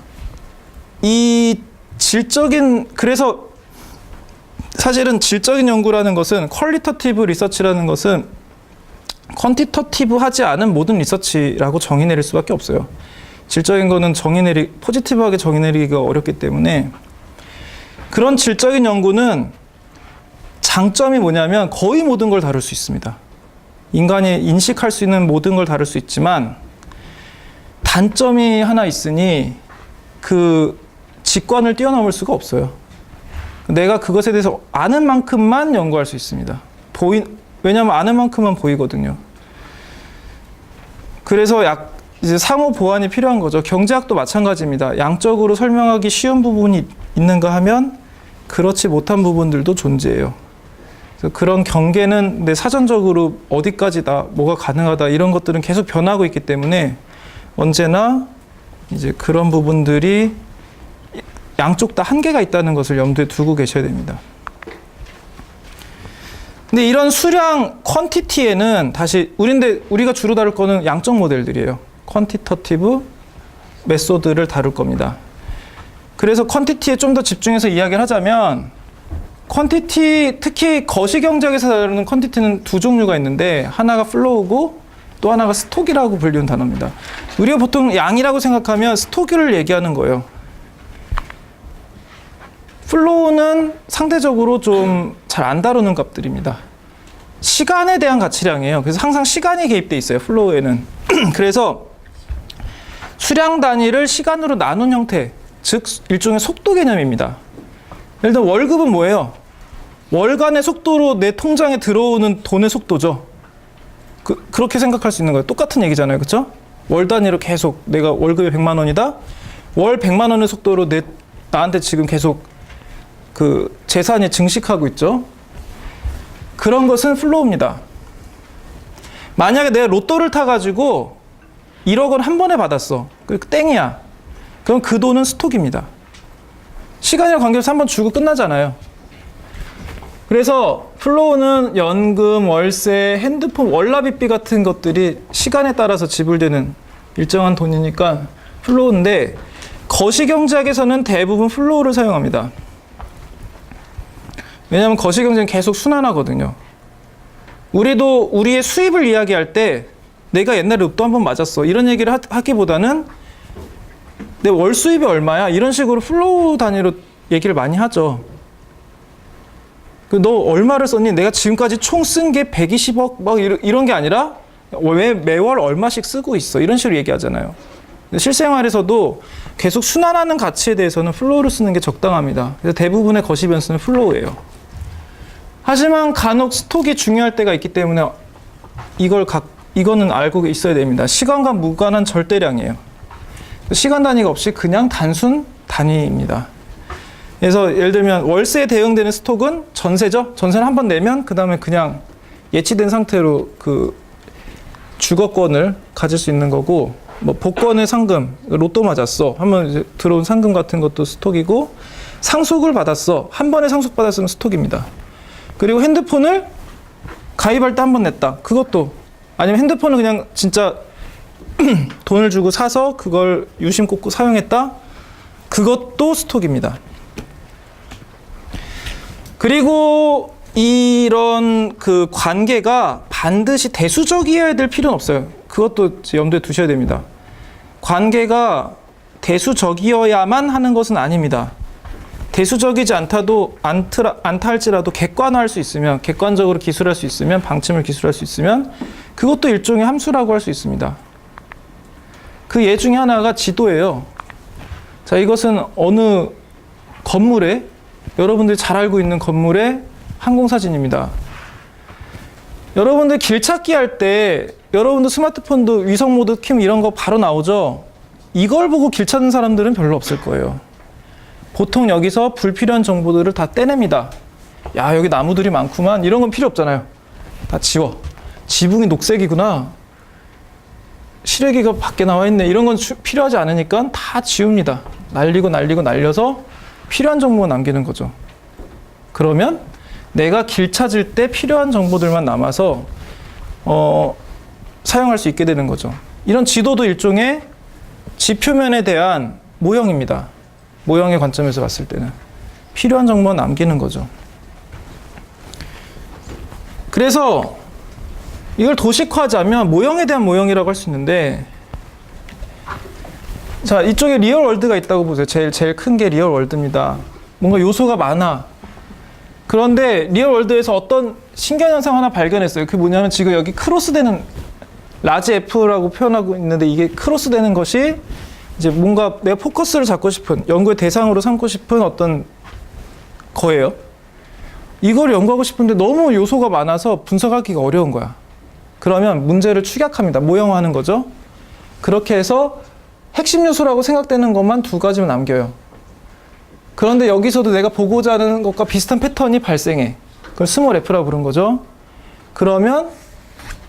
그래서 사실은 질적인 연구라는 것은 퀄리터티브 리서치라는 것은 퀀티터티브하지 않은 모든 리서치라고 정의 내릴 수밖에 없어요. 질적인 거는 포지티브하게 정의 내리기가 어렵기 때문에 그런 질적인 연구는 장점이 뭐냐면 거의 모든 걸 다룰 수 있습니다. 인간이 인식할 수 있는 모든 걸 다룰 수 있지만 단점이 하나 있으니 그 직관을 뛰어넘을 수가 없어요. 내가 그것에 대해서 아는 만큼만 연구할 수 있습니다. 왜냐하면 아는 만큼만 보이거든요. 그래서 이제 상호 보완이 필요한 거죠. 경제학도 마찬가지입니다. 양적으로 설명하기 쉬운 부분이 있는가 하면 그렇지 못한 부분들도 존재해요. 그래서 그런 경계는 사전적으로 어디까지다, 뭐가 가능하다 이런 것들은 계속 변하고 있기 때문에 언제나 이제 그런 부분들이 양쪽 다 한계가 있다는 것을 염두에 두고 계셔야 됩니다. 근데 이런 수량 퀀티티에는 다시 우리가 주로 다룰 거는 양적 모델들이에요. 퀀티터티브 메소드를 다룰 겁니다. 그래서 퀀티티에 좀 더 집중해서 이야기를 하자면 퀀티티, 특히 거시경제학에서 다루는 퀀티티는 두 종류가 있는데 하나가 플로우고 또 하나가 스톡이라고 불리는 단어입니다. 우리가 보통 양이라고 생각하면 스톡을 얘기하는 거예요. 플로우는 상대적으로 좀 잘 안 다루는 값들입니다. 시간에 대한 가치량이에요. 그래서 항상 시간이 개입돼 있어요, 플로우에는. 그래서 수량 단위를 시간으로 나눈 형태, 즉 일종의 속도 개념입니다. 예를 들어 월급은 뭐예요? 월간의 속도로 내 통장에 들어오는 돈의 속도죠. 그렇게 생각할 수 있는 거예요. 똑같은 얘기잖아요, 그렇죠? 월 단위로 계속 내가 월급이 100만 원이다. 월 100만 원의 속도로 나한테 지금 계속 그 재산이 증식하고 있죠. 그런 것은 플로우입니다. 만약에 내가 로또를 타가지고 1억 원 한 번에 받았어. 땡이야. 그럼 그 돈은 스톡입니다. 시간이랑 관계없이 한 번 주고 끝나잖아요. 그래서 플로우는 연금, 월세, 핸드폰, 월납입비 같은 것들이 시간에 따라서 지불되는 일정한 돈이니까 플로우인데 거시경제학에서는 대부분 플로우를 사용합니다. 왜냐하면 거시경제는 계속 순환하거든요. 우리도 우리의 수입을 이야기할 때 내가 옛날에 로또 한 번 맞았어 이런 얘기를 하기보다는 내 월 수입이 얼마야 이런 식으로 플로우 단위로 얘기를 많이 하죠. 너 얼마를 썼니? 내가 지금까지 총 쓴 게 120억 막 이런 게 아니라 왜 매월 얼마씩 쓰고 있어 이런 식으로 얘기하잖아요. 실생활에서도 계속 순환하는 가치에 대해서는 플로우를 쓰는 게 적당합니다. 그래서 대부분의 거시 변수는 플로우예요. 하지만 간혹 스톡이 중요할 때가 있기 때문에 이거는 알고 있어야 됩니다. 시간과 무관한 절대량이에요. 시간 단위가 없이 그냥 단순 단위입니다. 그래서 예를 들면 월세에 대응되는 스톡은 전세죠. 전세를 한 번 내면 그 다음에 그냥 예치된 상태로 그 주거권을 가질 수 있는 거고, 뭐 복권의 상금, 로또 맞았어 하면 이제 들어온 상금 같은 것도 스톡이고, 상속을 받았어 한 번에 상속받았으면 스톡입니다. 그리고 핸드폰을 가입할 때 한 번 냈다 그것도, 아니면 핸드폰을 그냥 진짜 돈을 주고 사서 그걸 유심 꽂고 사용했다 그것도 스톡입니다. 그리고 이런 그 관계가 반드시 대수적이어야 될 필요는 없어요. 그것도 염두에 두셔야 됩니다. 관계가 대수적이어야만 하는 것은 아닙니다. 대수적이지 않다 할지라도 객관화할 수 있으면, 객관적으로 기술할 수 있으면, 방침을 기술할 수 있으면 그것도 일종의 함수라고 할 수 있습니다. 그 예 중에 하나가 지도예요. 자, 이것은 어느 건물에, 여러분들이 잘 알고 있는 건물의 항공사진입니다. 여러분들 길 찾기 할 때 여러분들 스마트폰도 위성 모드 켜면 이런 거 바로 나오죠? 이걸 보고 길 찾는 사람들은 별로 없을 거예요. 보통 여기서 불필요한 정보들을 다 떼냅니다. 야, 여기 나무들이 많구만. 이런 건 필요 없잖아요. 다 지워. 지붕이 녹색이구나. 실외기가 밖에 나와 있네. 이런 건 필요하지 않으니까 다 지웁니다. 날려서 필요한 정보만 남기는 거죠. 그러면 내가 길 찾을 때 필요한 정보들만 남아서 사용할 수 있게 되는 거죠. 이런 지도도 일종의 지표면에 대한 모형입니다. 모형의 관점에서 봤을 때는 필요한 정보만 남기는 거죠. 그래서 이걸 도식화하자면 모형에 대한 모형이라고 할 수 있는데, 자, 이쪽에 리얼 월드가 있다고 보세요. 제일 큰 게 리얼 월드입니다. 뭔가 요소가 많아. 그런데 리얼 월드에서 어떤 신기한 현상 하나 발견했어요. 그게 뭐냐면 지금 여기 크로스되는, 라지 F라고 표현하고 있는데 이게 크로스되는 것이 이제 뭔가 내가 포커스를 잡고 싶은, 연구의 대상으로 삼고 싶은 어떤 거예요. 이걸 연구하고 싶은데 너무 요소가 많아서 분석하기가 어려운 거야. 그러면 문제를 축약합니다. 모형화하는 거죠. 그렇게 해서 핵심 요소라고 생각되는 것만 두 가지만 남겨요. 그런데 여기서도 내가 보고자 하는 것과 비슷한 패턴이 발생해. 그걸 스몰 F라고 부른 거죠. 그러면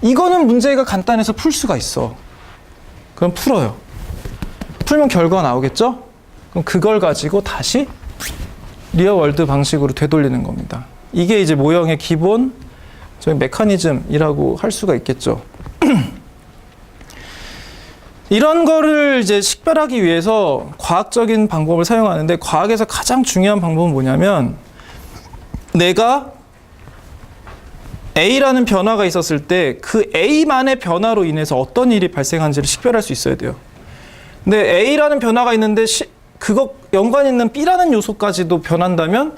이거는 문제가 간단해서 풀 수가 있어. 그럼 풀어요. 풀면 결과가 나오겠죠? 그럼 그걸 가지고 다시 리얼월드 방식으로 되돌리는 겁니다. 이게 이제 모형의 기본 메커니즘이라고 할 수가 있겠죠. 이런 거를 이제 식별하기 위해서 과학적인 방법을 사용하는데, 과학에서 가장 중요한 방법은 뭐냐면, 내가 A라는 변화가 있었을 때 그 A만의 변화로 인해서 어떤 일이 발생한지를 식별할 수 있어야 돼요. 근데 A라는 변화가 있는데 그거 연관 있는 B라는 요소까지도 변한다면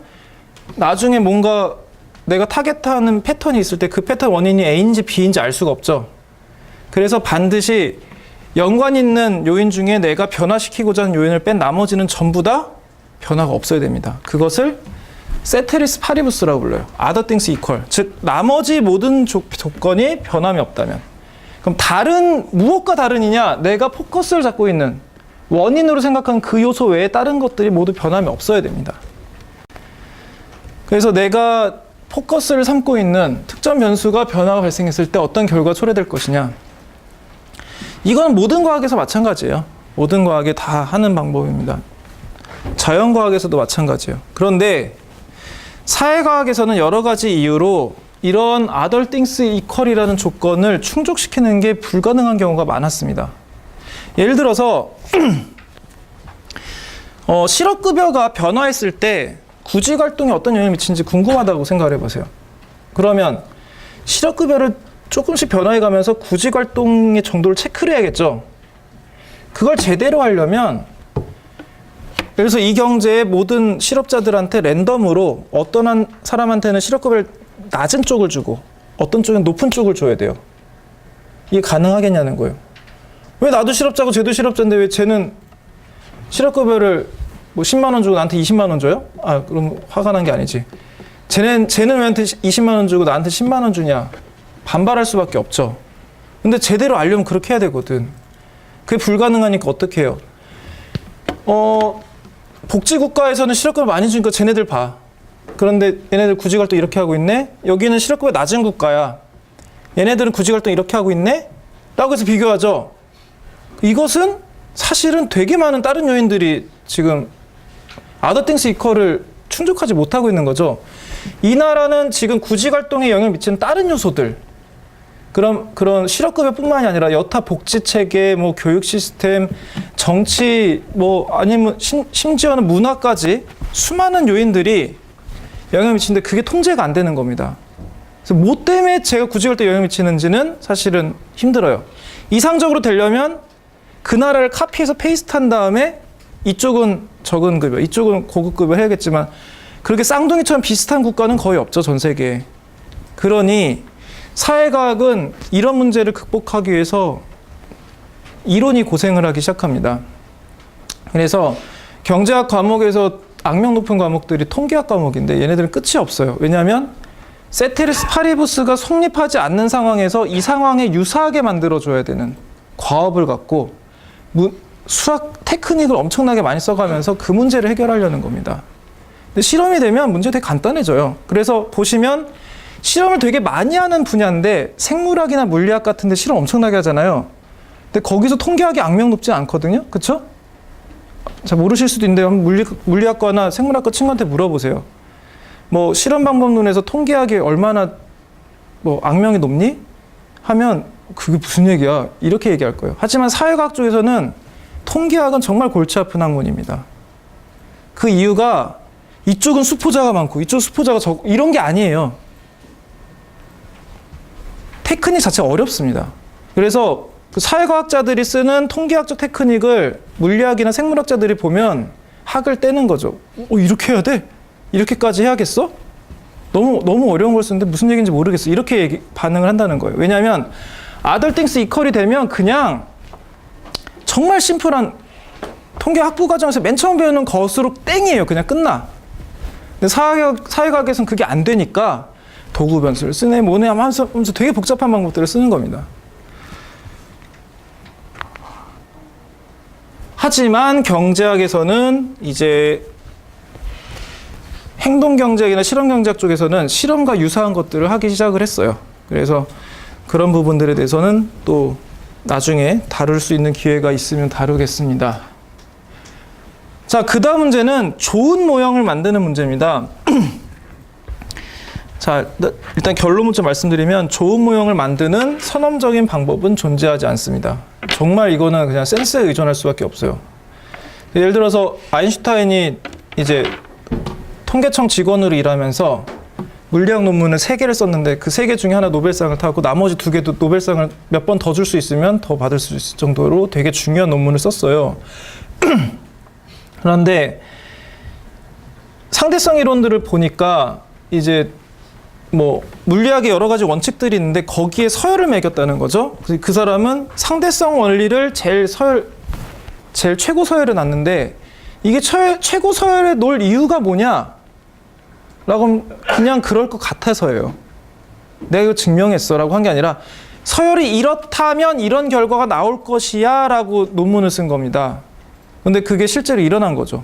나중에 뭔가 내가 타겟하는 패턴이 있을 때 그 패턴 원인이 A인지 B인지 알 수가 없죠. 그래서 반드시 연관 있는 요인 중에 내가 변화시키고자 하는 요인을 뺀 나머지는 전부 다 변화가 없어야 됩니다. 그것을 세테리스 파리부스라고 불러요. Other things equal. 즉 나머지 모든 조건이 변함이 없다면. 그럼 무엇과 다른이냐? 내가 포커스를 잡고 있는 원인으로 생각하는 그 요소 외에 다른 것들이 모두 변함이 없어야 됩니다. 그래서 내가 포커스를 삼고 있는 특정 변수가 변화가 발생했을 때 어떤 결과가 초래될 것이냐. 이건 모든 과학에서 마찬가지예요. 모든 과학에 다 하는 방법입니다. 자연과학에서도 마찬가지예요. 그런데 사회과학에서는 여러 가지 이유로 이런 other things equal이라는 조건을 충족시키는 게 불가능한 경우가 많았습니다. 예를 들어서 실업급여가 변화했을 때 구직활동에 어떤 영향을 미치는지 궁금하다고 생각을 해보세요. 그러면 실업급여를 조금씩 변화해가면서 구직활동의 정도를 체크를 해야겠죠. 그걸 제대로 하려면, 그래서 이 경제의 모든 실업자들한테 랜덤으로 어떤 한 사람한테는 실업급여를 낮은 쪽을 주고 어떤 쪽은 높은 쪽을 줘야 돼요. 이게 가능하겠냐는 거예요. 왜 나도 실업자고 쟤도 실업자인데 왜 쟤는 실업급여를 뭐 10만 원 주고 나한테 20만 원 줘요? 아, 그럼 화가 난 게 아니지. 쟤는 왜 나한테 20만 원 주고 나한테 10만 원 주냐? 반발할 수밖에 없죠. 근데 제대로 알려면 그렇게 해야 되거든. 그게 불가능하니까 어떻게 해요? 복지국가에서는 실업급여 많이 주니까 쟤네들 봐. 그런데 얘네들 구직활동 이렇게 하고 있네? 여기는 실업급여 낮은 국가야. 얘네들은 구직활동 이렇게 하고 있네? 라고 해서 비교하죠. 이것은 사실은 되게 많은 다른 요인들이 지금 other things equal을 충족하지 못하고 있는 거죠. 이 나라는 지금 구직활동에 영향을 미치는 다른 요소들, 그런 실업급여뿐만이 아니라 여타 복지체계, 뭐 교육 시스템, 정치, 뭐 아니면 심지어는 문화까지 수많은 요인들이 영향을 미치는데 그게 통제가 안 되는 겁니다. 그래서 뭐 때문에 제가 구직활동에 영향을 미치는지는 사실은 힘들어요. 이상적으로 되려면 그 나라를 카피해서 페이스트한 다음에 이쪽은 적은 급여, 이쪽은 고급 급여 해야겠지만 그렇게 쌍둥이처럼 비슷한 국가는 거의 없죠, 전 세계에. 그러니 사회과학은 이런 문제를 극복하기 위해서 이론이 고생을 하기 시작합니다. 그래서 경제학 과목에서 악명 높은 과목들이 통계학 과목인데 얘네들은 끝이 없어요. 왜냐하면 세테리스 파리부스가 성립하지 않는 상황에서 이 상황에 유사하게 만들어줘야 되는 과업을 갖고 수학 테크닉을 엄청나게 많이 써가면서 그 문제를 해결하려는 겁니다. 근데 실험이 되면 문제가 되게 간단해져요. 그래서 보시면 실험을 되게 많이 하는 분야인데 생물학이나 물리학 같은 데 실험 엄청나게 하잖아요. 근데 거기서 통계학이 악명 높지 않거든요. 그쵸? 잘 모르실 수도 있는데 한번 물리학과나 생물학과 친구한테 물어보세요. 뭐 실험 방법론에서 통계학이 얼마나 뭐 악명이 높니? 하면 그게 무슨 얘기야? 이렇게 얘기할 거예요. 하지만 사회과학 쪽에서는 통계학은 정말 골치 아픈 학문입니다. 그 이유가 이쪽은 수포자가 많고 이쪽 수포자가 적고 이런 게 아니에요. 테크닉 자체가 어렵습니다. 그래서 그 사회과학자들이 쓰는 통계학적 테크닉을 물리학이나 생물학자들이 보면 학을 떼는 거죠. 이렇게 해야 돼? 이렇게까지 해야겠어? 너무 어려운 걸 쓰는데 무슨 얘기인지 모르겠어. 이렇게 반응을 한다는 거예요. 왜냐하면 other things equal이 되면 그냥 정말 심플한 통계 학부 과정에서 맨 처음 배우는 것으로 땡이에요. 그냥 끝나. 근데 사회과학에서는 그게 안 되니까 도구 변수를 쓰네 뭐네 하면서 되게 복잡한 방법들을 쓰는 겁니다. 하지만 경제학에서는 이제 행동경제학이나 실험경제학 쪽에서는 실험과 유사한 것들을 하기 시작을 했어요. 그래서 그런 부분들에 대해서는 또 나중에 다룰 수 있는 기회가 있으면 다루겠습니다. 자, 그 다음 문제는 좋은 모형을 만드는 문제입니다. 자, 일단 결론 먼저 말씀드리면 좋은 모형을 만드는 선험적인 방법은 존재하지 않습니다. 정말 이거는 그냥 센스에 의존할 수밖에 없어요. 예를 들어서 아인슈타인이 이제 통계청 직원으로 일하면서 물리학 논문을 3개를 썼는데 그 3개 중에 하나 노벨상을 타고 나머지 2개도 노벨상을 몇 번 더 줄 수 있으면 더 받을 수 있을 정도로 되게 중요한 논문을 썼어요. 그런데 상대성 이론들을 보니까 이제 뭐 물리학의 여러 가지 원칙들이 있는데 거기에 서열을 매겼다는 거죠. 그 사람은 상대성 원리를 제일 최고 서열에 놨는데 이게 최고 서열에 놓을 이유가 뭐냐? 라고 그냥 그럴 것 같아서예요. 내가 이거 증명했어 라고 한 게 아니라 서열이 이렇다면 이런 결과가 나올 것이야 라고 논문을 쓴 겁니다. 근데 그게 실제로 일어난 거죠.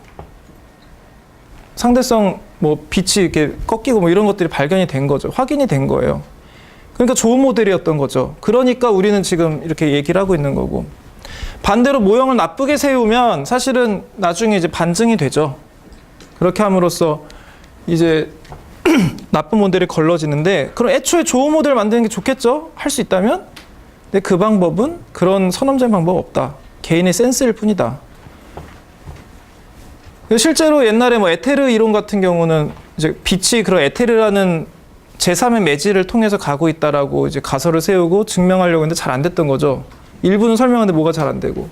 상대성 뭐 빛이 이렇게 꺾이고 뭐 이런 것들이 발견이 된 거죠. 확인이 된 거예요. 그러니까 좋은 모델이었던 거죠. 그러니까 우리는 지금 이렇게 얘기를 하고 있는 거고. 반대로 모형을 나쁘게 세우면 사실은 나중에 이제 반증이 되죠. 그렇게 함으로써 이제 나쁜 모델이 걸러지는데 그럼 애초에 좋은 모델을 만드는 게 좋겠죠? 할 수 있다면? 근데 그 방법은 그런 선험적인 방법 없다. 개인의 센스일 뿐이다. 실제로 옛날에 뭐 에테르 이론 같은 경우는 이제 빛이 그런 에테르라는 제3의 매질을 통해서 가고 있다라고 이제 가설을 세우고 증명하려고 했는데 잘 안 됐던 거죠. 일부는 설명하는데 뭐가 잘 안 되고.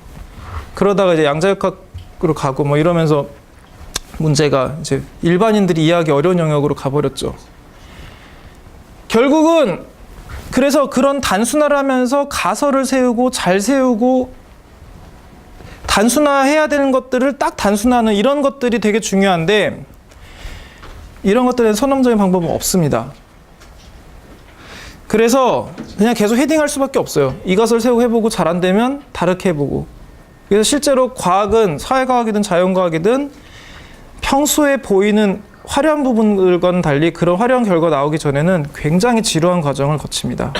그러다가 이제 양자역학으로 가고 뭐 이러면서 문제가 이제 일반인들이 이해하기 어려운 영역으로 가버렸죠. 결국은 그래서 그런 단순화를 하면서 가설을 세우고 잘 세우고 단순화해야 되는 것들을 딱 단순화하는 이런 것들이 되게 중요한데 이런 것들에 선험적인 방법은 없습니다. 그래서 그냥 계속 헤딩할 수밖에 없어요. 이것을 세우고 해보고 잘 안 되면 다르게 해보고. 그래서 실제로 과학은 사회과학이든 자연과학이든 평소에 보이는 화려한 부분들과는 달리 그런 화려한 결과 나오기 전에는 굉장히 지루한 과정을 거칩니다.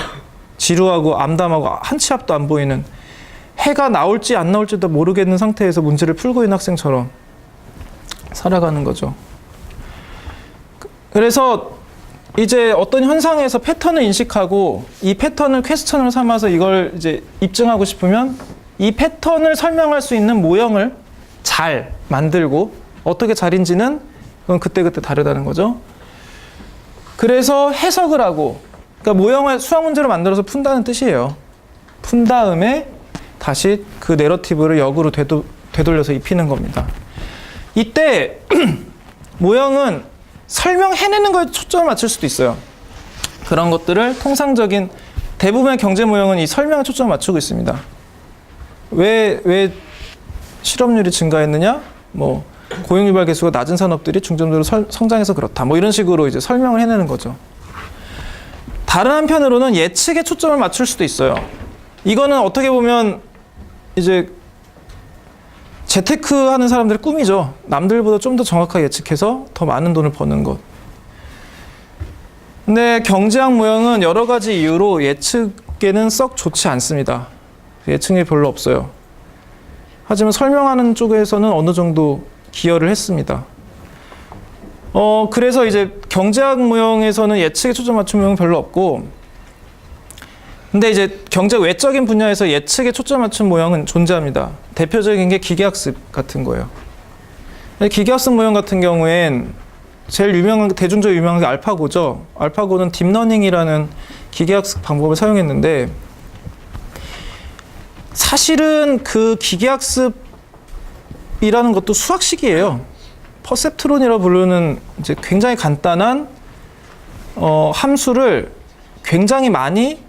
지루하고 암담하고 한 치 앞도 안 보이는 해가 나올지 안 나올지도 모르겠는 상태에서 문제를 풀고 있는 학생처럼 살아가는 거죠. 그래서 이제 어떤 현상에서 패턴을 인식하고 이 패턴을 퀘스천을 삼아서 이걸 이제 입증하고 싶으면 이 패턴을 설명할 수 있는 모형을 잘 만들고 어떻게 잘인지는 그건 그때그때 다르다는 거죠. 그래서 해석을 하고 그러니까 모형을 수학 문제로 만들어서 푼다는 뜻이에요. 푼 다음에 다시 그 내러티브를 역으로 되돌려서 입히는 겁니다. 이때 모형은 설명해내는 거에 초점을 맞출 수도 있어요. 그런 것들을 통상적인 대부분의 경제 모형은 이 설명에 초점을 맞추고 있습니다. 왜 실업률이 증가했느냐? 뭐 고용유발 개수가 낮은 산업들이 중점적으로 성장해서 그렇다. 뭐 이런 식으로 이제 설명을 해내는 거죠. 다른 한편으로는 예측에 초점을 맞출 수도 있어요. 이거는 어떻게 보면 이제 재테크 하는 사람들의 꿈이죠. 남들보다 좀 더 정확하게 예측해서 더 많은 돈을 버는 것. 근데 경제학 모형은 여러 가지 이유로 예측에는 썩 좋지 않습니다. 예측이 별로 없어요. 하지만 설명하는 쪽에서는 어느 정도 기여를 했습니다. 그래서 이제 경제학 모형에서는 예측에 초점 맞춘 모형은 별로 없고 근데 이제 경제 외적인 분야에서 예측에 초점 맞춘 모형은 존재합니다. 대표적인 게 기계학습 같은 거예요. 기계학습 모형 같은 경우엔 제일 유명한, 대중적으로 유명한 게 알파고죠. 알파고는 딥러닝이라는 기계학습 방법을 사용했는데 사실은 그 기계학습이라는 것도 수학식이에요. 퍼셉트론이라고 부르는 이제 굉장히 간단한 함수를 굉장히 많이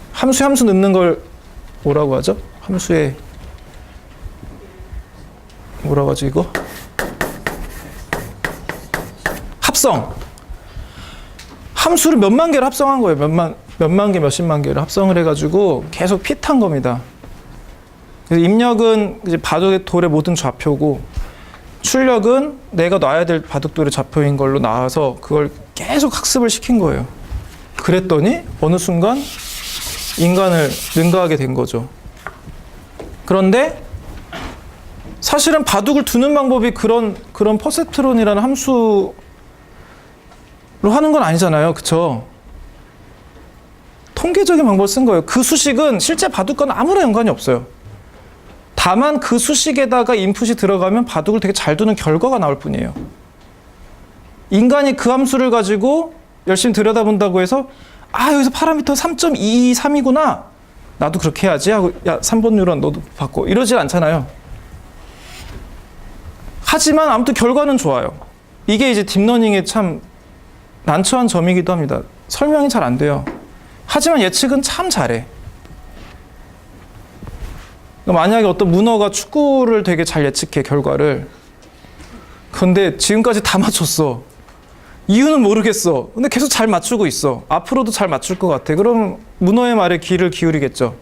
함수 넣는 걸 뭐라고 하죠? 함수에 뭐라고 하죠 이거? 합성. 함수를 몇만 개를 합성한 거예요. 몇만 개, 몇십만 개를 합성을 해가지고 계속 핏한 겁니다. 그래서 입력은 이제 바둑돌의 모든 좌표고 출력은 내가 놔야 될 바둑돌의 좌표인 걸로 나와서 그걸 계속 학습을 시킨 거예요. 그랬더니 어느 순간 인간을 능가하게 된 거죠. 그런데 사실은 바둑을 두는 방법이 그런 퍼셉트론이라는 함수로 하는 건 아니잖아요. 그쵸? 통계적인 방법을 쓴 거예요. 그 수식은 실제 바둑과는 아무런 연관이 없어요. 다만 그 수식에다가 인풋이 들어가면 바둑을 되게 잘 두는 결과가 나올 뿐이에요. 인간이 그 함수를 가지고 열심히 들여다본다고 해서 여기서 파라미터 3.223이구나. 나도 그렇게 해야지 하고 야 3번 뉴런 너도 바꿔. 이러지 않잖아요. 하지만 아무튼 결과는 좋아요. 이게 이제 딥러닝의 참 난처한 점이기도 합니다. 설명이 잘 안 돼요. 하지만 예측은 참 잘해. 만약에 어떤 문어가 축구를 되게 잘 예측해, 결과를. 근데 지금까지 다 맞췄어. 이유는 모르겠어. 근데 계속 잘 맞추고 있어. 앞으로도 잘 맞출 것 같아. 그럼 문어의 말에 귀를 기울이겠죠.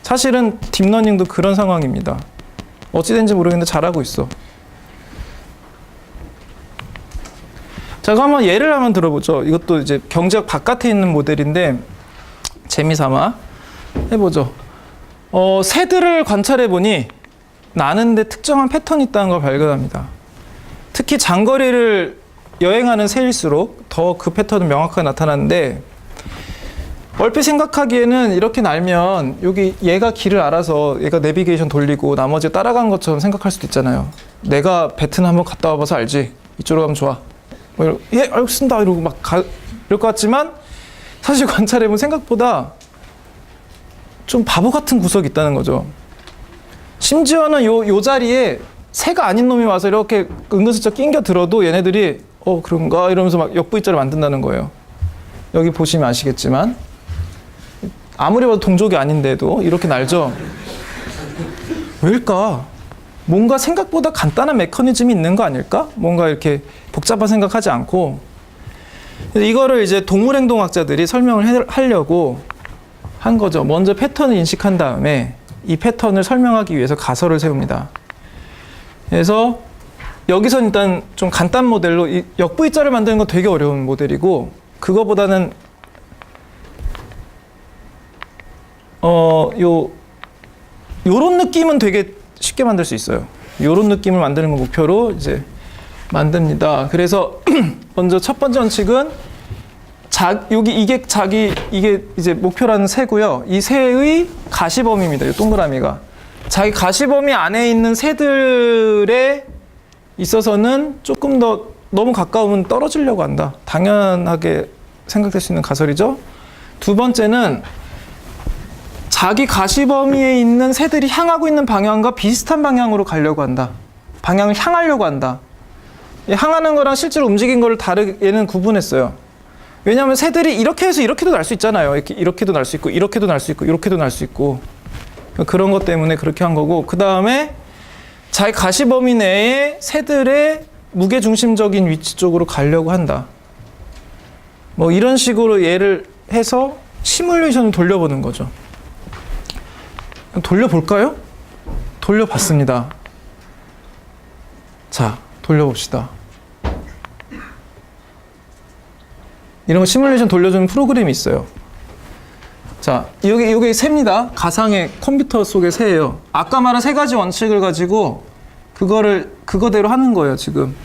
사실은 딥러닝도 그런 상황입니다. 어찌 된지 모르겠는데 잘하고 있어. 자, 그럼 한번 예를 한번 들어보죠. 이것도 이제 경제학 바깥에 있는 모델인데 재미삼아 해보죠. 새들을 관찰해보니 나는데 특정한 패턴이 있다는 걸 발견합니다. 특히 장거리를 여행하는 새일수록 더 그 패턴은 명확하게 나타나는데 얼핏 생각하기에는 이렇게 날면 여기 얘가 길을 알아서 얘가 내비게이션 돌리고 나머지 따라간 것처럼 생각할 수도 있잖아요. 내가 베트남 한번 갔다 와봐서 알지. 이쪽으로 가면 좋아. 예, 알겠습니다. 이러고 막 이럴 것 같지만 사실 관찰해보면 생각보다 좀 바보 같은 구석이 있다는 거죠. 심지어는 요 자리에 새가 아닌 놈이 와서 이렇게 은근슬쩍 낑겨 들어도 얘네들이 그런가 이러면서 막 역V자를 만든다는 거예요. 여기 보시면 아시겠지만 아무리 봐도 동족이 아닌데도 이렇게 날죠. 왜일까? 뭔가 생각보다 간단한 메커니즘이 있는 거 아닐까? 뭔가 이렇게 복잡한 생각하지 않고. 이거를 이제 동물행동학자들이 설명을 하려고 한 거죠. 먼저 패턴을 인식한 다음에 이 패턴을 설명하기 위해서 가설을 세웁니다. 그래서 여기선 일단 좀 간단 모델로 이 역V자를 만드는 건 되게 어려운 모델이고, 그거보다는 요런 느낌은 되게 쉽게 만들 수 있어요. 요런 느낌을 만드는 걸 목표로 이제 만듭니다. 그래서 먼저 첫 번째 원칙은 이게 이제 목표라는 새고요. 이 새의 가시범위입니다. 이 동그라미가. 자기 가시범위 안에 있는 새들에 있어서는 조금 더 너무 가까우면 떨어지려고 한다. 당연하게 생각될 수 있는 가설이죠. 두 번째는 자기 가시범위에 있는 새들이 향하고 있는 방향과 비슷한 방향으로 가려고 한다. 방향을 향하려고 한다. 향하는 거랑 실제로 움직인 거를 얘는 구분했어요. 왜냐하면 새들이 이렇게 해서 이렇게도 날 수 있잖아요. 이렇게도 날 수 있고, 이렇게도 날 수 있고, 이렇게도 날 수 있고. 그런 것 때문에 그렇게 한 거고, 그 다음에 자기 가시범위 내에 새들의 무게중심적인 위치 쪽으로 가려고 한다. 뭐 이런 식으로 예를 해서 시뮬레이션을 돌려보는 거죠. 돌려볼까요? 돌려봤습니다. 자, 돌려봅시다. 이런 거 시뮬레이션 돌려주는 프로그램이 있어요. 자, 여기 새입니다. 가상의 컴퓨터 속의 새예요. 아까 말한 세 가지 원칙을 가지고 그거대로 하는 거예요, 지금.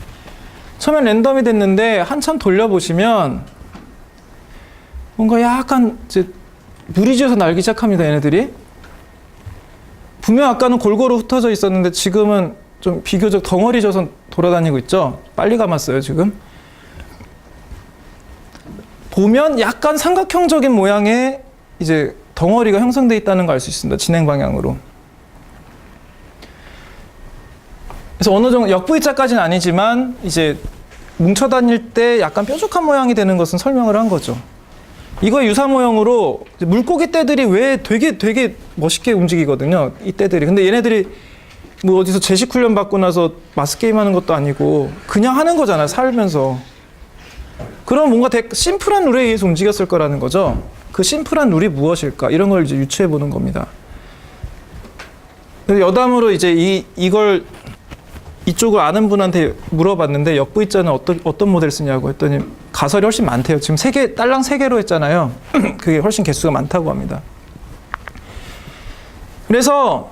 처음엔 랜덤이 됐는데 한참 돌려보시면 뭔가 약간 이제 무리지어서 날기 시작합니다, 얘네들이. 분명 아까는 골고루 흩어져 있었는데 지금은 좀 비교적 덩어리져서 돌아다니고 있죠. 빨리 감았어요, 지금. 보면 약간 삼각형적인 모양의 이제 덩어리가 형성되어 있다는 걸 알 수 있습니다. 진행 방향으로. 그래서 어느 정도 역V자까지는 아니지만 이제 뭉쳐 다닐 때 약간 뾰족한 모양이 되는 것은 설명을 한 거죠. 이거의 유사 모형으로 물고기 떼들이 왜 되게 멋있게 움직이거든요. 이 떼들이. 근데 얘네들이 뭐 어디서 제식 훈련 받고 나서 마스 게임 하는 것도 아니고 그냥 하는 거잖아요, 살면서. 그럼 뭔가 되게 심플한 룰에 의해서 움직였을 거라는 거죠. 그 심플한 룰이 무엇일까? 이런 걸 이제 유추해 보는 겁니다. 그래서 여담으로 이제 이쪽을 아는 분한테 물어봤는데 역V자는 어떤 모델 쓰냐고 했더니 가설이 훨씬 많대요. 지금 딸랑 3개로 했잖아요. 그게 훨씬 개수가 많다고 합니다. 그래서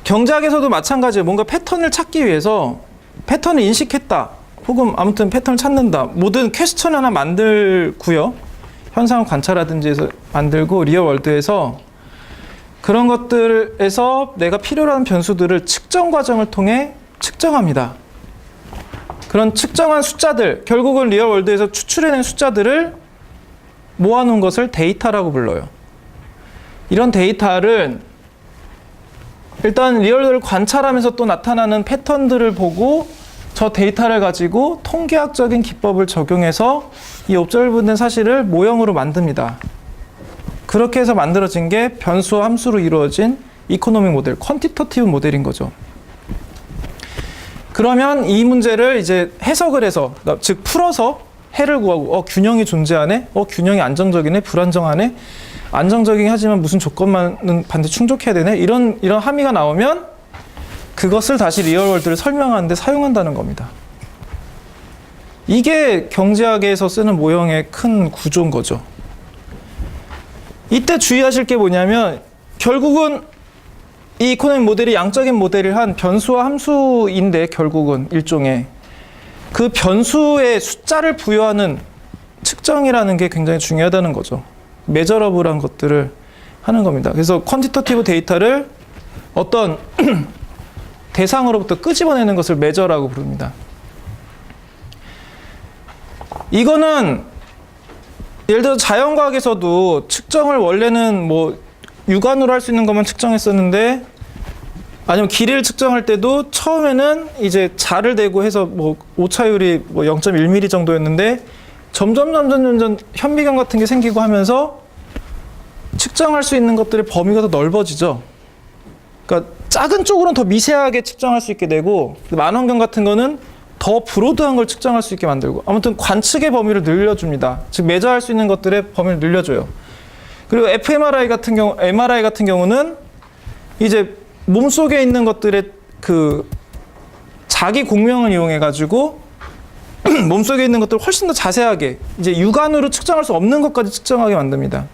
경제학에서도 마찬가지예요. 뭔가 패턴을 찾기 위해서 패턴을 인식했다. 혹은 아무튼 패턴을 찾는다. 모든 퀘스천 하나 만들고요. 현상을 관찰하든지 해서 만들고 리얼 월드에서 그런 것들에서 내가 필요로 하는 변수들을 측정 과정을 통해 측정합니다. 그런 측정한 숫자들, 결국은 리얼 월드에서 추출해낸 숫자들을 모아놓은 것을 데이터라고 불러요. 이런 데이터를 일단 리얼을 관찰하면서 또 나타나는 패턴들을 보고 저 데이터를 가지고 통계학적인 기법을 적용해서 이 옵저버된 사실을 모형으로 만듭니다. 그렇게 해서 만들어진 게 변수와 함수로 이루어진 이코노믹 모델, 퀀티터티브 모델인 거죠. 그러면 이 문제를 이제 해석을 해서, 즉 풀어서 해를 구하고 균형이 존재하네? 균형이 안정적이네? 불안정하네? 안정적이긴 하지만 무슨 조건만은 반드시 충족해야 되네? 이런 함의가 나오면 그것을 다시 리얼월드를 설명하는데 사용한다는 겁니다. 이게 경제학에서 쓰는 모형의 큰 구조인 거죠. 이때 주의하실 게 뭐냐면 결국은 이 이코노믹 모델이 양적인 모델을 한 변수와 함수인데 결국은 일종의 그 변수의 숫자를 부여하는 측정이라는 게 굉장히 중요하다는 거죠. 메저러블한 것들을 하는 겁니다. 그래서 퀀티터티브 데이터를 어떤 대상으로부터 끄집어내는 것을 메저라고 부릅니다. 이거는 예를 들어 자연과학에서도 측정을 원래는 뭐 육안으로 할 수 있는 것만 측정했었는데 아니면 길이를 측정할 때도 처음에는 이제 자를 대고 해서 뭐 오차율이 뭐 0.1mm 정도였는데 점점 현미경 같은 게 생기고 하면서 측정할 수 있는 것들의 범위가 더 넓어지죠. 그러니까 작은 쪽으로는 더 미세하게 측정할 수 있게 되고 만원경 같은 거는 더 브로드한 걸 측정할 수 있게 만들고 아무튼 관측의 범위를 늘려줍니다. 즉 매저할 수 있는 것들의 범위를 늘려줘요. 그리고 fMRI 같은 경우, MRI 같은 경우는 이제 몸속에 있는 것들의 그 자기 공명을 이용해 가지고 몸속에 있는 것들을 훨씬 더 자세하게 이제 육안으로 측정할 수 없는 것까지 측정하게 만듭니다.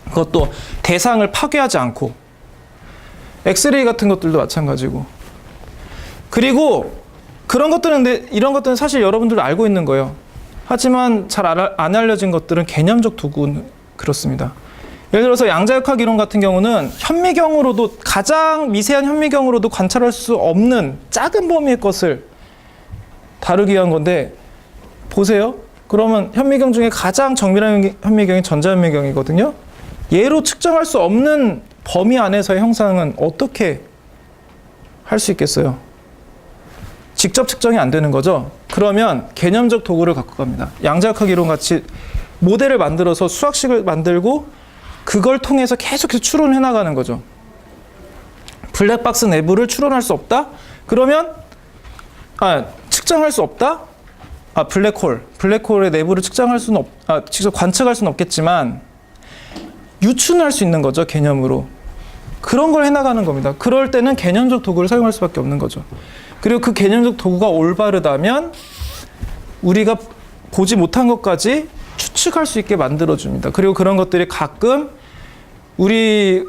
그것도 대상을 파괴하지 않고 엑스레이 같은 것들도 마찬가지고 그리고 그런 것들은 근데 이런 것들은 사실 여러분들도 알고 있는 거예요. 하지만 잘 안 알려진 것들은 개념적 도구는 그렇습니다. 예를 들어서 양자역학 이론 같은 경우는 현미경으로도 가장 미세한 현미경으로도 관찰할 수 없는 작은 범위의 것을 다루기 위한 건데 보세요. 그러면 현미경 중에 가장 정밀한 현미경이 전자현미경이거든요. 얘로 측정할 수 없는 범위 안에서의 형상은 어떻게 할 수 있겠어요? 직접 측정이 안 되는 거죠. 그러면 개념적 도구를 갖고 갑니다. 양자역학 이론 같이 모델을 만들어서 수학식을 만들고 그걸 통해서 계속해서 추론해 나가는 거죠. 블랙박스 내부를 추론할 수 없다? 그러면 측정할 수 없다? 블랙홀의 내부를 측정할 수는 직접 관측할 수는 없겠지만 유추할 수 있는 거죠, 개념으로. 그런 걸 해나가는 겁니다. 그럴 때는 개념적 도구를 사용할 수밖에 없는 거죠. 그리고 그 개념적 도구가 올바르다면 우리가 보지 못한 것까지 추측할 수 있게 만들어줍니다. 그리고 그런 것들이 가끔 우리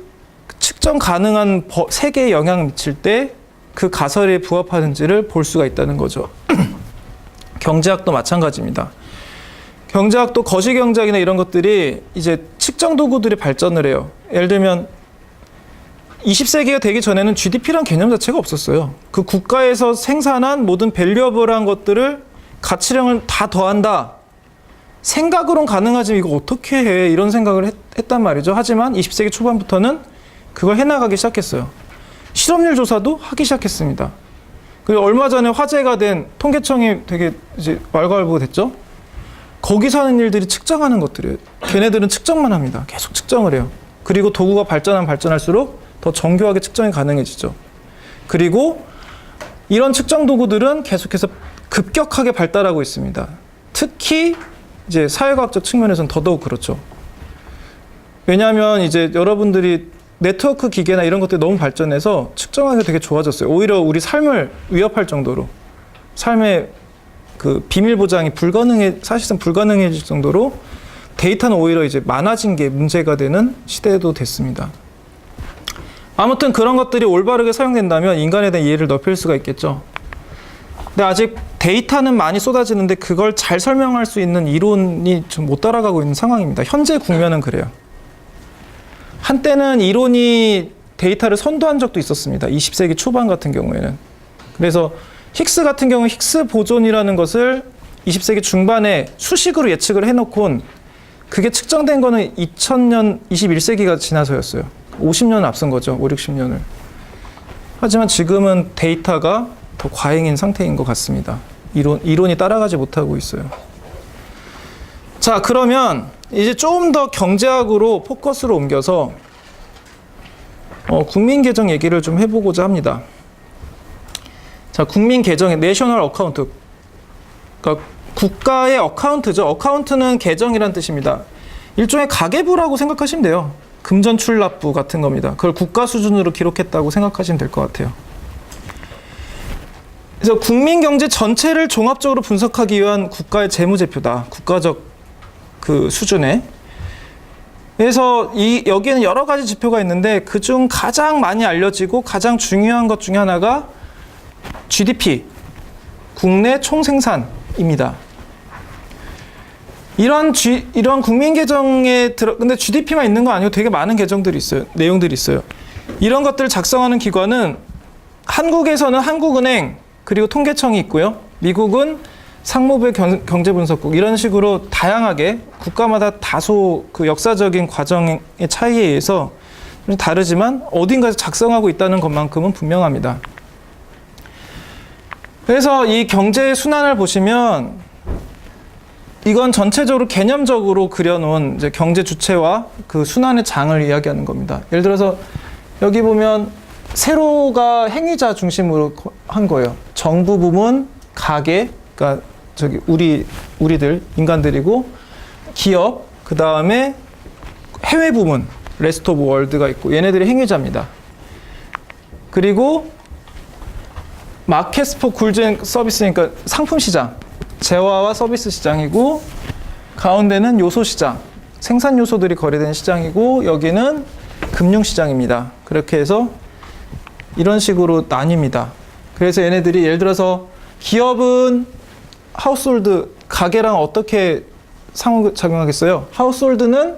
측정 가능한 세계에 영향을 미칠 때 그 가설에 부합하는지를 볼 수가 있다는 거죠. 경제학도 마찬가지입니다. 경제학도 거시경제학이나 이런 것들이 이제 측정 도구들이 발전을 해요. 예를 들면 20세기가 되기 전에는 GDP란 개념 자체가 없었어요. 그 국가에서 생산한 모든 밸류어블한 것들을 가치령을 다 더한다. 생각으론 가능하지만 이거 어떻게 해? 이런 생각을 했단 말이죠. 하지만 20세기 초반부터는 그걸 해나가기 시작했어요. 실업률 조사도 하기 시작했습니다. 그리고 얼마 전에 화제가 된 통계청이 되게 이제 왈가왈부가 됐죠. 거기서 하는 일들이 측정하는 것들이에요. 걔네들은 측정만 합니다. 계속 측정을 해요. 그리고 도구가 발전할수록 더 정교하게 측정이 가능해지죠. 그리고 이런 측정 도구들은 계속해서 급격하게 발달하고 있습니다. 특히 이제 사회과학적 측면에서는 더더욱 그렇죠. 왜냐하면 이제 여러분들이 네트워크 기계나 이런 것들이 너무 발전해서 측정하기가 되게 좋아졌어요. 오히려 우리 삶을 위협할 정도로 삶의 그 비밀 보장이 사실상 불가능해질 정도로 데이터는 오히려 이제 많아진 게 문제가 되는 시대도 됐습니다. 아무튼 그런 것들이 올바르게 사용된다면 인간에 대한 이해를 넓힐 수가 있겠죠. 근데 아직 데이터는 많이 쏟아지는데 그걸 잘 설명할 수 있는 이론이 좀 못 따라가고 있는 상황입니다. 현재 국면은 그래요. 한때는 이론이 데이터를 선도한 적도 있었습니다. 20세기 초반 같은 경우에는. 그래서 힉스 같은 경우 힉스 보존이라는 것을 20세기 중반에 수식으로 예측을 해놓곤 그게 측정된 거는 2000년, 21세기가 지나서였어요. 50년 앞선 거죠. 5, 60년을. 하지만 지금은 데이터가 더 과잉인 상태인 것 같습니다. 이론이 따라가지 못하고 있어요. 자, 그러면 이제 좀 더 경제학으로 포커스를 옮겨서 국민계정 얘기를 좀 해보고자 합니다. 자, 국민계정의 내셔널 어카운트. 그러니까 국가의 어카운트죠. 어카운트는 계정이란 뜻입니다. 일종의 가계부라고 생각하시면 돼요. 금전출납부 같은 겁니다. 그걸 국가 수준으로 기록했다고 생각하시면 될 것 같아요. 그래서 국민 경제 전체를 종합적으로 분석하기 위한 국가의 재무제표다. 국가적 그 수준에. 그래서 여기에는 여러 가지 지표가 있는데 그중 가장 많이 알려지고 가장 중요한 것 중에 하나가 GDP, 국내 총생산입니다. 이런 국민 계정에 근데 GDP만 있는 거 아니고 되게 많은 계정들이 있어요. 내용들이 있어요. 이런 것들을 작성하는 기관은 한국에서는 한국은행 그리고 통계청이 있고요. 미국은 상무부의 경제분석국 이런 식으로 다양하게 국가마다 다소 그 역사적인 과정의 차이에 의해서 좀 다르지만 어딘가에서 작성하고 있다는 것만큼은 분명합니다. 그래서 이 경제 순환을 보시면 이건 전체적으로 개념적으로 그려놓은 이제 경제 주체와 그 순환의 장을 이야기하는 겁니다. 예를 들어서 여기 보면 세로가 행위자 중심으로 한 거예요. 정부 부문, 가계, 그러니까 저기 우리들 인간들이고 기업, 그 다음에 해외 부문, 레스트 오브 월드가 있고 얘네들이 행위자입니다. 그리고 마켓 포 굴즈 앤 서비스니까 상품 시장, 재화와 서비스 시장이고 가운데는 요소 시장, 생산 요소들이 거래되는 시장이고 여기는 금융 시장입니다. 그렇게 해서 이런 식으로 나뉩니다. 그래서 얘네들이 예를 들어서 기업은 하우스홀드, 가게랑 어떻게 상호작용하겠어요? 하우스홀드는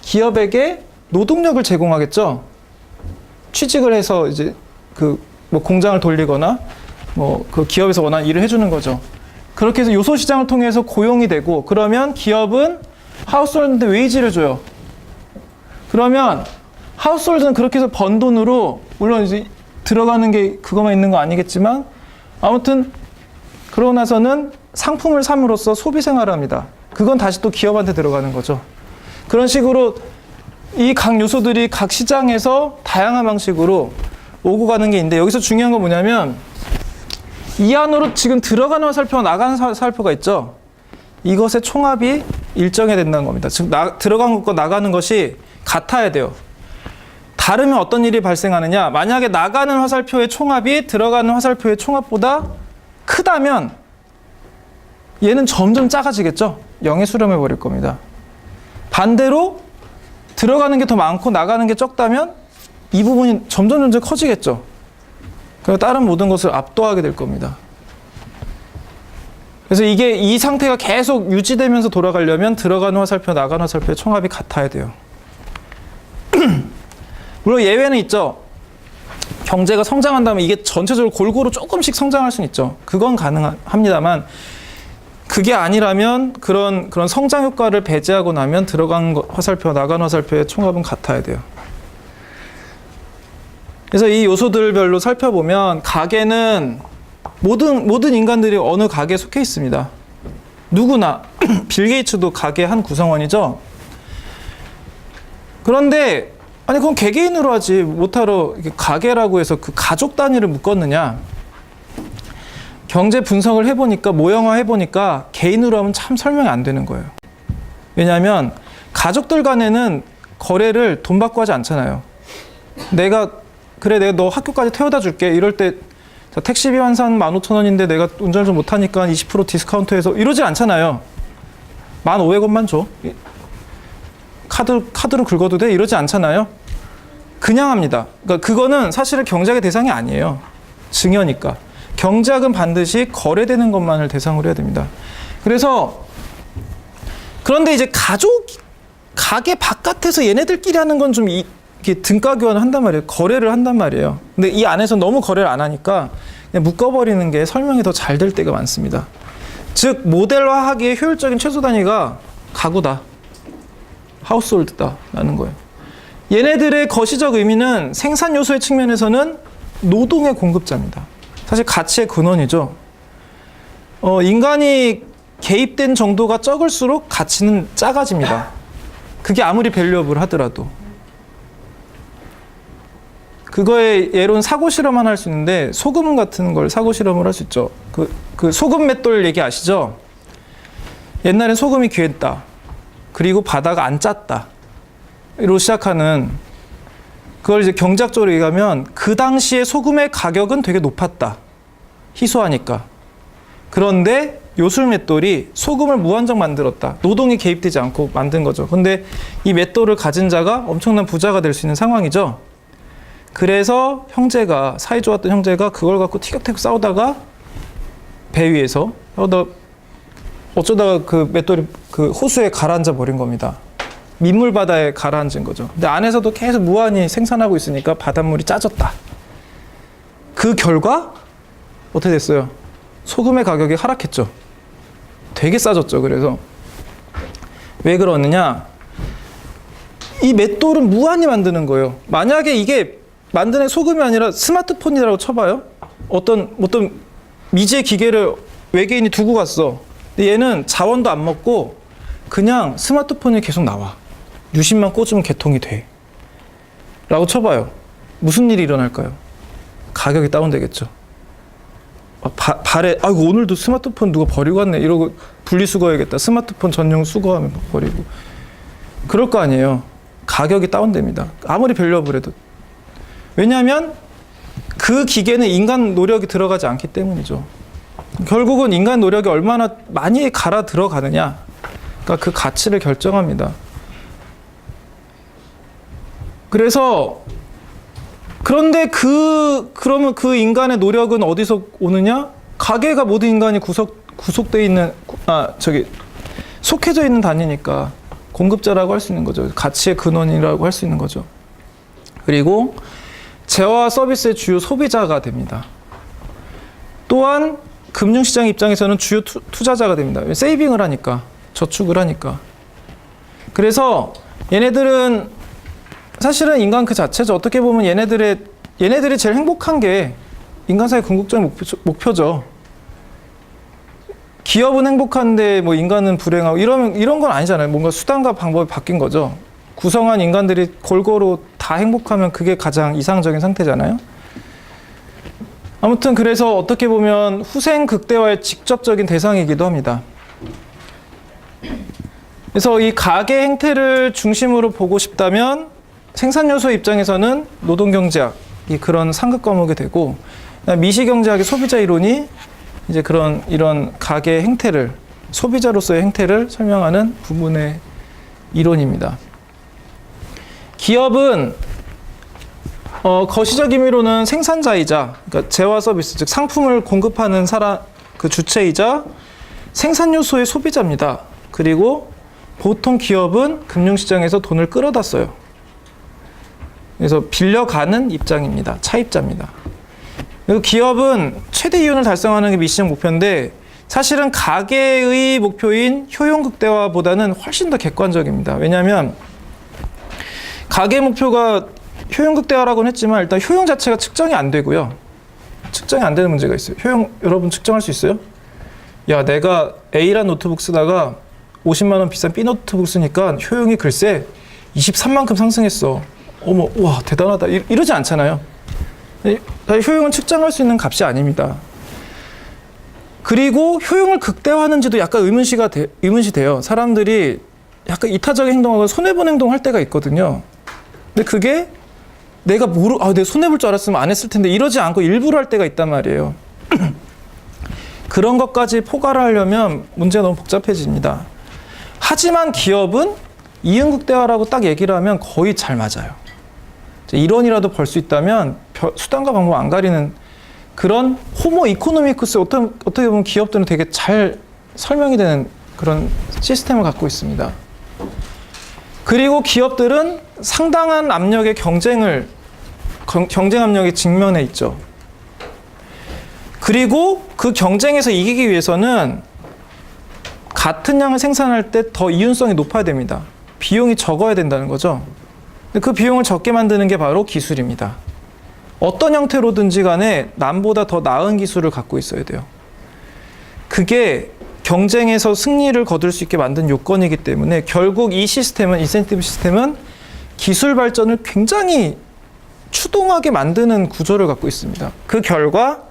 기업에게 노동력을 제공하겠죠. 취직을 해서 이제 뭐 공장을 돌리거나 뭐 그 기업에서 원하는 일을 해주는 거죠. 그렇게 해서 요소 시장을 통해서 고용이 되고 그러면 기업은 하우스홀드한테 웨이지를 줘요. 그러면 하우스홀드는 그렇게 해서 번 돈으로 물론 이제 들어가는 게 그거만 있는 거 아니겠지만 아무튼 그러고 나서는 상품을 삼으로써 소비 생활을 합니다. 그건 다시 또 기업한테 들어가는 거죠. 그런 식으로 이 각 요소들이 각 시장에서 다양한 방식으로 오고 가는 게 있는데 여기서 중요한 건 뭐냐면 이 안으로 지금 들어가는 화살표와 나가는 화살표가 있죠. 이것의 총합이 일정해야 된다는 겁니다. 즉 들어간 것과 나가는 것이 같아야 돼요. 다르면 어떤 일이 발생하느냐. 만약에 나가는 화살표의 총합이 들어가는 화살표의 총합보다 크다면 얘는 점점 작아지겠죠. 0에 수렴해 버릴 겁니다. 반대로 들어가는 게 더 많고 나가는 게 적다면 이 부분이 점점 커지겠죠. 그리고 다른 모든 것을 압도하게 될 겁니다. 그래서 이 상태가 계속 유지되면서 돌아가려면 들어가는 화살표, 나가는 화살표의 총합이 같아야 돼요. 물론 예외는 있죠. 경제가 성장한다면 이게 전체적으로 골고루 조금씩 성장할 수는 있죠. 그건 가능합니다만 그게 아니라면 그런 성장 효과를 배제하고 나면 들어간 화살표와 나간 화살표의 총합은 같아야 돼요. 그래서 이 요소들별로 살펴보면 가계는 모든 인간들이 어느 가계에 속해 있습니다. 누구나 빌 게이츠도 가계 한 구성원이죠. 그런데 아니 그건 개개인으로 하지 못하러 가계라고 해서 그 가족 단위를 묶었느냐. 경제 분석을 해보니까 모형화 해보니까 개인으로 하면 참 설명이 안 되는 거예요. 왜냐하면 가족들 간에는 거래를 돈 받고 하지 않잖아요. 내가 너 학교까지 태워다 줄게. 이럴 때 택시비 환산 15,000원인데 내가 운전을 좀 못하니까 20% 디스카운트해서 이러지 않잖아요. 1,500원만 줘. 카드로 긁어도 돼? 이러지 않잖아요. 그냥 합니다. 그러니까 그거는 사실은 경작의 대상이 아니에요. 증여니까. 경작은 반드시 거래되는 것만을 대상으로 해야 됩니다. 그래서 그런데 이제 가게 바깥에서 얘네들끼리 하는 건 좀 이게 등가 교환을 한단 말이에요. 거래를 한단 말이에요. 근데 이 안에서 너무 거래를 안 하니까 그냥 묶어버리는 게 설명이 더 잘 될 때가 많습니다. 즉 모델화하기에 효율적인 최소 단위가 가구다, 하우스홀드다 라는 거예요. 얘네들의 거시적 의미는 생산 요소의 측면에서는 노동의 공급자입니다. 사실 가치의 근원이죠. 인간이 개입된 정도가 적을수록 가치는 작아집니다. 그게 아무리 밸류업을 하더라도. 그거에 예로는 사고 실험만 할 수 있는데 소금 같은 걸 사고 실험을 할 수 있죠. 그 소금 맷돌 얘기 아시죠? 옛날엔 소금이 귀했다. 그리고 바다가 안 짰다. 로 시작하는 그걸 이제 경제학적으로 얘기하면 그 당시에 소금의 가격은 되게 높았다. 희소하니까. 그런데 요술 맷돌이 소금을 무한정 만들었다. 노동이 개입되지 않고 만든 거죠. 근데 이 맷돌을 가진 자가 엄청난 부자가 될 수 있는 상황이죠. 그래서 형제가, 사이 좋았던 형제가 그걸 갖고 티격태격 싸우다가 배 위에서 어쩌다가 그 맷돌이 그 호수에 가라앉아 버린 겁니다. 민물 바다에 가라앉은 거죠. 근데 안에서도 계속 무한히 생산하고 있으니까 바닷물이 짜졌다. 그 결과 어떻게 됐어요? 소금의 가격이 하락했죠. 되게 싸졌죠. 그래서 왜 그러느냐? 이 맷돌은 무한히 만드는 거예요. 만약에 이게 만드는 소금이 아니라 스마트폰이라고 쳐봐요. 어떤 미지의 기계를 외계인이 두고 갔어. 근데 얘는 자원도 안 먹고 그냥 스마트폰이 계속 나와. 유심만 꽂으면 개통이 돼. 라고 쳐봐요. 무슨 일이 일어날까요? 가격이 다운되겠죠. 발에 아이고 오늘도 스마트폰 누가 버리고 왔네 이러고 분리수거해야겠다. 스마트폰 전용 수거하면 버리고. 그럴 거 아니에요. 가격이 다운됩니다. 아무리 밸류업을 해도. 왜냐하면 그 기계는 인간 노력이 들어가지 않기 때문이죠. 결국은 인간 노력이 얼마나 많이 갈아 들어가느냐, 그러니까 그 가치를 결정합니다. 그래서 그런데 그러면 그 인간의 노력은 어디서 오느냐? 가계가 모든 인간이 구속되어 있는 속해져 있는 단위니까 공급자라고 할 수 있는 거죠. 가치의 근원이라고 할 수 있는 거죠. 그리고 재화와 서비스의 주요 소비자가 됩니다. 또한 금융시장 입장에서는 주요 투자자가 됩니다. 세이빙을 하니까, 저축을 하니까. 그래서 얘네들은 사실은 인간 그 자체죠. 어떻게 보면 얘네들이 제일 행복한 게 인간사의 궁극적인 목표죠. 기업은 행복한데 뭐 인간은 불행하고 이런 건 아니잖아요. 뭔가 수단과 방법이 바뀐 거죠. 구성한 인간들이 골고루 다 행복하면 그게 가장 이상적인 상태잖아요. 아무튼 그래서 어떻게 보면 후생 극대화의 직접적인 대상이기도 합니다. 그래서 이 가계 행태를 중심으로 보고 싶다면 생산 요소 입장에서는 노동경제학이 그런 상급 과목이 되고, 미시경제학의 소비자 이론이 이제 이런 가계 행태를, 소비자로서의 행태를 설명하는 부분의 이론입니다. 기업은 거시적 의미로는 생산자이자, 그러니까 재화 서비스, 즉 상품을 공급하는 그 주체이자 생산 요소의 소비자입니다. 그리고 보통 기업은 금융시장에서 돈을 끌어다 써요. 그래서 빌려가는 입장입니다. 차입자입니다. 그리고 기업은 최대 이윤을 달성하는 게 미시적 목표인데 사실은 가계의 목표인 효용 극대화보다는 훨씬 더 객관적입니다. 왜냐하면 가계 목표가 효용 극대화라고는 했지만 일단 효용 자체가 측정이 안 되고요. 측정이 안 되는 문제가 있어요. 효용 여러분 측정할 수 있어요? 야, 내가 A란 노트북 쓰다가 50만 원 비싼 B 노트북 쓰니까 효용이 글쎄 23만큼 상승했어. 어머, 와 대단하다. 이러지 않잖아요. 효용은 측정할 수 있는 값이 아닙니다. 그리고 효용을 극대화하는지도 약간 의문시 돼요. 사람들이 약간 이타적인 행동하고 손해본 행동할 때가 있거든요. 근데 그게 내가 내 손해볼 줄 알았으면 안 했을 텐데 이러지 않고 일부러 할 때가 있단 말이에요. 그런 것까지 포괄을 하려면 문제가 너무 복잡해집니다. 하지만 기업은 이윤 극대화라고 딱 얘기를 하면 거의 잘 맞아요. 1원이라도 벌 수 있다면 수단과 방법 안 가리는 그런 호모 이코노미쿠스 어떻게 보면 기업들은 되게 잘 설명이 되는 그런 시스템을 갖고 있습니다. 그리고 기업들은 상당한 압력의 경쟁 압력에 직면해 있죠. 그리고 그 경쟁에서 이기기 위해서는 같은 양을 생산할 때 더 이윤성이 높아야 됩니다. 비용이 적어야 된다는 거죠. 근데 그 비용을 적게 만드는 게 바로 기술입니다. 어떤 형태로든지 간에 남보다 더 나은 기술을 갖고 있어야 돼요. 그게 경쟁에서 승리를 거둘 수 있게 만든 요건이기 때문에 결국 이 시스템은, 인센티브 시스템은 기술 발전을 굉장히 추동하게 만드는 구조를 갖고 있습니다. 그 결과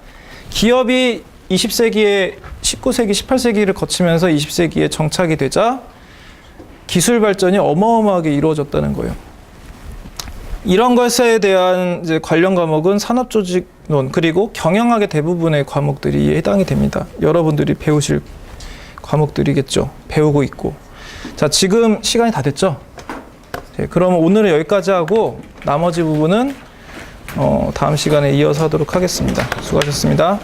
기업이 20세기에 19세기, 18세기를 거치면서 20세기에 정착이 되자 기술 발전이 어마어마하게 이루어졌다는 거예요. 이런 것에 대한 이제 관련 과목은 산업조직론 그리고 경영학의 대부분의 과목들이 해당이 됩니다. 여러분들이 배우실 과목들이겠죠. 배우고 있고. 자, 지금 시간이 다 됐죠? 네, 그럼 오늘은 여기까지 하고 나머지 부분은 다음 시간에 이어서 하도록 하겠습니다. 수고하셨습니다.